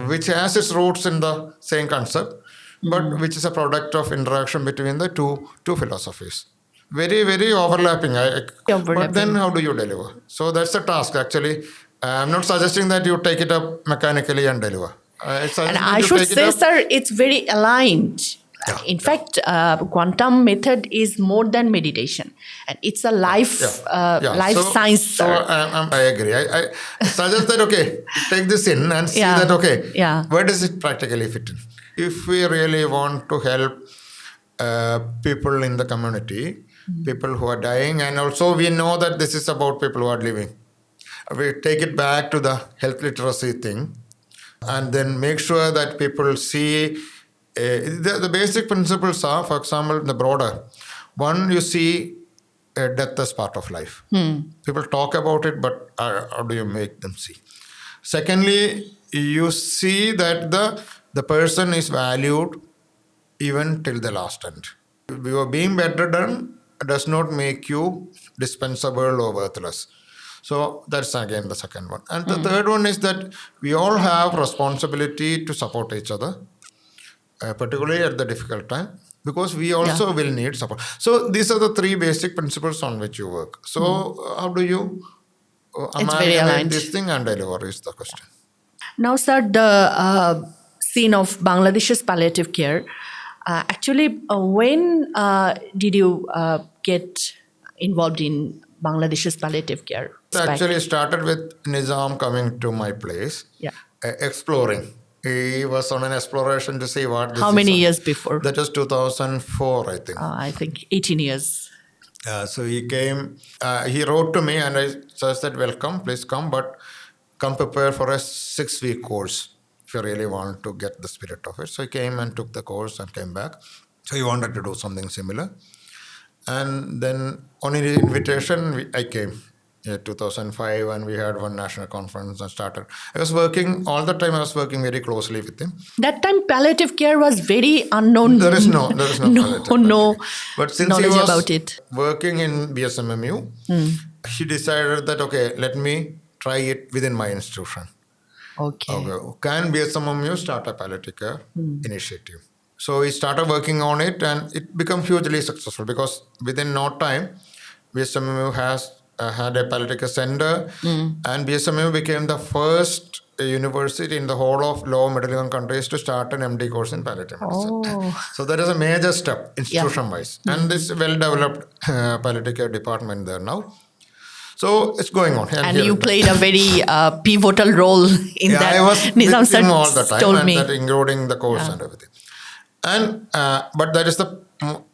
which has its roots in the same concept, but which is a product of interaction between the two philosophies. Very, very overlapping. But then how do you deliver? So that's the task actually. I'm not suggesting that you take it up mechanically and deliver. And I should say, sir, it's very aligned. In fact, quantum method is more than meditation, and it's a life science. So I agree. I suggest that take this in and see that where does it practically fit in? If we really want to help people in the community, people who are dying, and also we know that this is about people who are living. We take it back to the health literacy thing, and then make sure that people see the basic principles are, for example, the broader one, you see death as part of life. People talk about it, but how do you make them see? Secondly, you see that the person is valued even till the last end. Your being bedridden does not make you dispensable or worthless. So that's again the second one. And the third one is that we all have responsibility to support each other, particularly at the difficult time, because we also will need support. So these are the three basic principles on which you work. So how do you amalgamate this thing and deliver is the question. Now, sir, the scene of Bangladesh's palliative care. Actually, when did you get involved in Bangladesh's palliative care? It actually started with Nizam coming to my place, Yeah. Exploring. He was on an exploration to see what this How is. many years before? That was 2004, I think. I think 18 years. So he came, he wrote to me and I said, welcome, please come, but come prepare for a 6-week course if you really want to get the spirit of it. So he came and took the course and came back. So he wanted to do something similar. And then on his invitation, I came. 2005, and we had one national conference and started. I was working all the time. I was working very closely with him. That time, palliative care was very unknown. There is no no But since knowledge he was about it. working in BSMMU, he decided that okay, let me try it within my institution. Okay. Can BSMMU start a palliative care initiative? So he started working on it, and it became hugely successful because within no time, BSMMU has had a palliative care center, and BSMMU became the first university in the whole of low middle income countries to start an MD course in palliative medicine. So that is a major step institution-wise, and this well-developed palliative care department there now. So it's going on. And you played a very pivotal role in that. I was Nizam with him all the time, told and me. that including the course and everything. And but that is the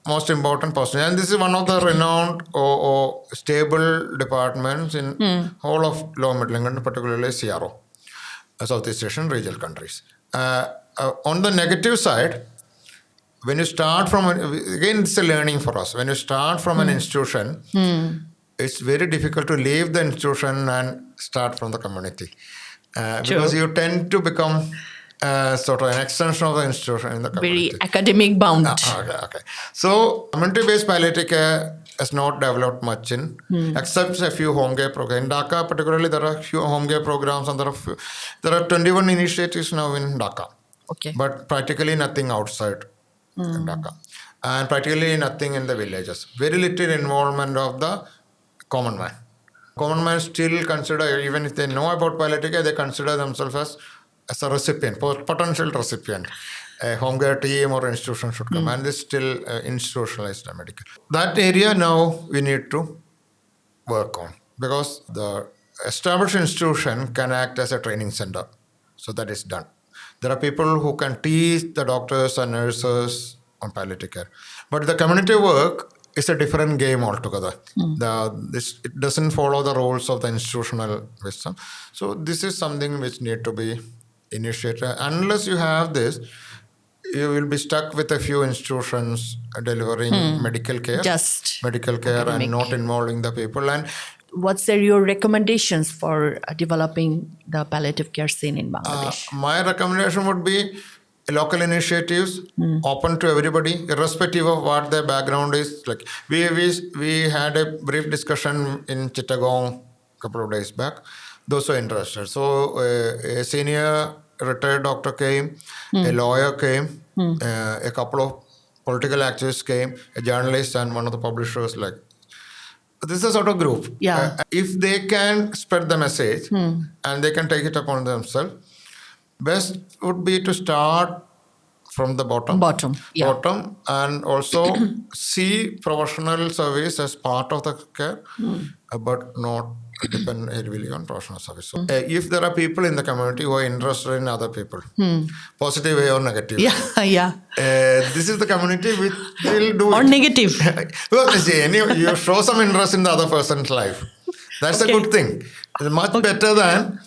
most important person, and this is one of the renowned or stable departments in whole of low middle income, particularly CRO, Southeast Asian regional countries. On the negative side, when you start from again, it's a learning for us. When you start from an institution, it's very difficult to leave the institution and start from the community because you tend to become sort of an extension of the institution in the community. Very academic bound. Okay. So community-based palliative care has not developed much in, except a few home care programs. In Dhaka, particularly, there are few home care programs, and there are 21 initiatives now in Dhaka. Okay. But practically nothing outside Dhaka, and practically nothing in the villages. Very little involvement of the common man. Common man still consider, even if they know about palliative care, they consider themselves as a recipient, potential recipient. A home care team or institution should come, and this still institutionalized medical. That area now we need to work on, because the established institution can act as a training center. So that is done. There are people who can teach the doctors and nurses on palliative care. But the community work is a different game altogether. It doesn't follow the rules of the institutional wisdom. So this is something which need to be initiated. Unless you have this, you will be stuck with a few institutions delivering medical care, and not involving the people. And what's your recommendations for developing the palliative care scene in Bangladesh? My recommendation would be local initiatives, open to everybody, irrespective of what their background is. Like we had a brief discussion in Chittagong a couple of days back. Those who are interested. So a senior retired doctor came, a lawyer came, a couple of political activists came, a journalist, and one of the publishers. Like this is a sort of group. If they can spread the message and they can take it upon themselves, best would be to start from the bottom, and also see professional service as part of the care, but not depend heavily on professional service. So, if there are people in the community who are interested in other people, positive way or negative, this is the community which will do or it. Negative. Well, you show some interest in the other person's life. That's a good thing. It's much better than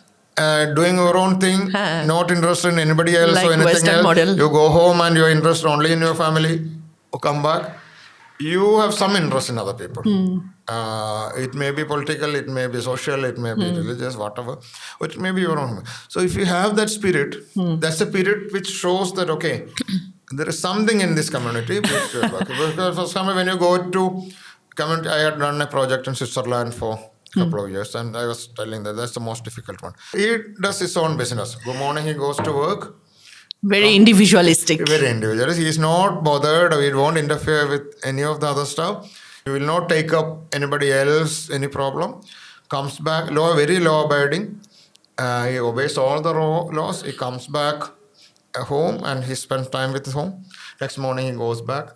doing your own thing, not interested in anybody else like or anything Western else. Model. You go home and you're interested only in your family. You come back. You have some interest in other people. It may be political, it may be social, it may be religious, whatever. It may be your own. So if you have that spirit, that's the spirit which shows that, okay, there is something in this community which should work. Because for example, when you go to community, I had done a project in Switzerland for a couple of years, and I was telling that that's the most difficult one. He does his own business. Good morning, he goes to work. Very individualistic. Very individualist. He is not bothered, or he won't interfere with any of the other stuff. He will not take up anybody else, any problem. Comes back, very law abiding. He obeys all the laws. He comes back home and he spends time with his home. Next morning he goes back.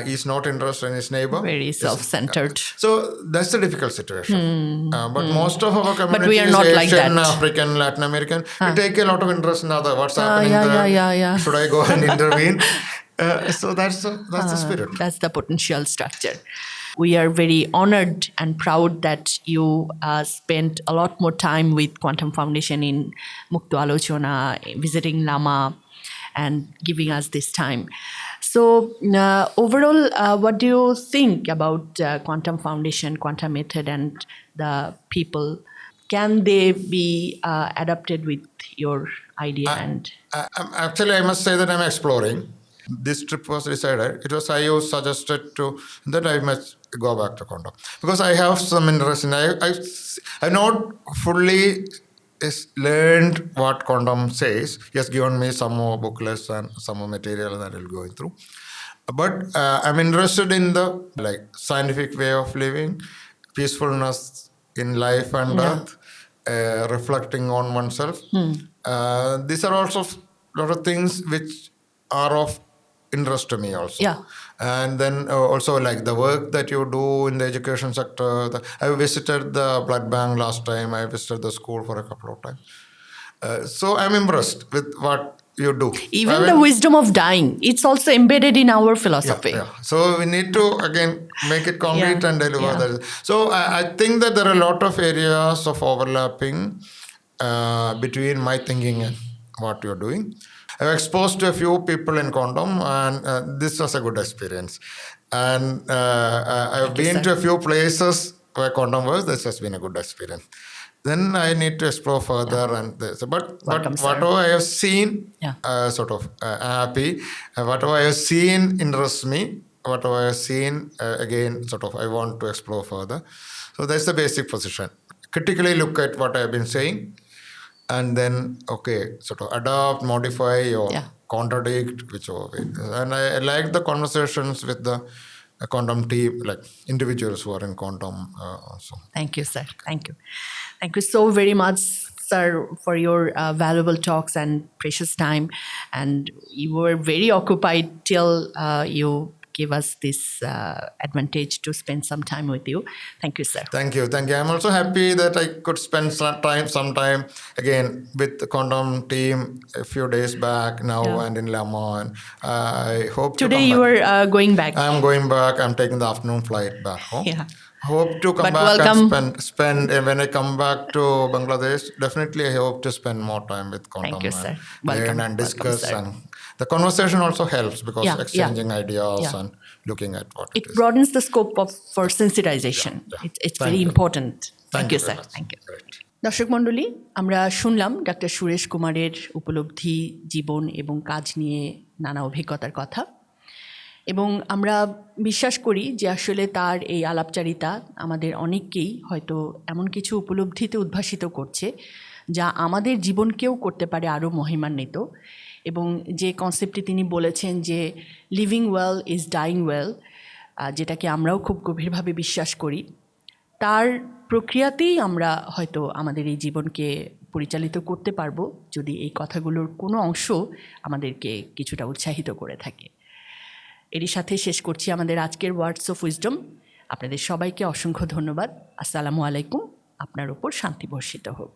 He's not interested in his neighbor. Very self-centered. So that's a difficult situation. But most of our But we community are is not Asian, like that. African, Latin American. We take a lot of interest in other. What's happening there? Yeah. Should I go and intervene? So that's the spirit. That's the potential structure. We are very honored and proud that you spent a lot more time with Quantum Foundation in Mukto Alochona, visiting Lama, and giving us this time. So overall, what do you think about Quantum Foundation, Quantum Method, and the people? Can they be adapted with your idea? Actually, I must say that I'm exploring. This trip was decided. It was I who suggested to that I must go back to Quantum because I have some interest in. I not fully is learned what Quantum says. He has given me some more booklets and some more material that I'll go through. But I'm interested in the scientific way of living, peacefulness in life and death, reflecting on oneself. These are also a lot of things which are of interest to me also. Yeah. And then also like the work that you do in the education sector. I visited the blood bank last time. I visited the school for a couple of times. So I'm impressed with what you do. Even the wisdom of dying, it's also embedded in our philosophy. Yeah. So we need to, again, make it concrete and deliver that. So I think that there are a lot of areas of overlapping between my thinking and what you're doing. I've exposed to a few people in Quantum, and this was a good experience. And I've been to a few places where Quantum works. This has been a good experience. Then I need to explore further, but whatever I have seen, sort of happy. Whatever I have seen interests me. Whatever I have seen, again, sort of I want to explore further. So that's the basic position. Critically look at what I have been saying, and then sort of adapt, modify, or contradict, whichever way. And I like the conversations with the Quantum team, like individuals who are in Quantum also. Thank you, sir. Thank you. Thank you so very much, sir, for your valuable talks and precious time. And you were very occupied till you gave us this advantage to spend some time with you. Thank you, sir. Thank you. I'm also happy that I could spend some time again with the Quantum team a few days back now and in Lama. And I hope today you are going back. I'm going back. I'm taking the afternoon flight back home. Yeah. Hope to come back and spend when I come back to Bangladesh. Definitely, I hope to spend more time with Quantum. Thank you, sir. Learn and discuss, and the conversation also helps because exchanging ideas and looking at what it is. It broadens the scope for sensitization. It's very important. Thank you, sir. Thank you. দর্শক মণ্ডলী, আমরা শুনলাম doctor Suresh কুমারের উপলব্ধি, জীবন এবং কাজ নিয়ে নানা অভিজ্ঞতার কথা। এবং আমরা বিশ্বাস করি যে আসলে তার এই আলাপচারিতা আমাদের অনেককেই হয়তো এমন কিছু উপলব্ধিতে উদ্ভাসিত করছে যা আমাদের জীবনকেও করতে পারে আরও মহিমান্বিত। এবং যে কনসেপ্টটি তিনি বলেছেন যে living well is dyeing well, যেটাকে আমরাও খুব গভীরভাবে বিশ্বাস করি, তার প্রক্রিয়াতেই আমরা হয়তো আমাদের এই জীবনকে পরিচালিত করতে পারবো যদি এই কথাগুলোর কোনো অংশ আমাদেরকে কিছুটা উৎসাহিত করে থাকে। এরই সাথে শেষ করছি আমাদের আজকের ওয়ার্ডস অফ উইজডম। আপনাদের সবাইকে অসংখ্য ধন্যবাদ। আসসালামু আলাইকুম। আপনার উপর শান্তি বর্ষিত হোক।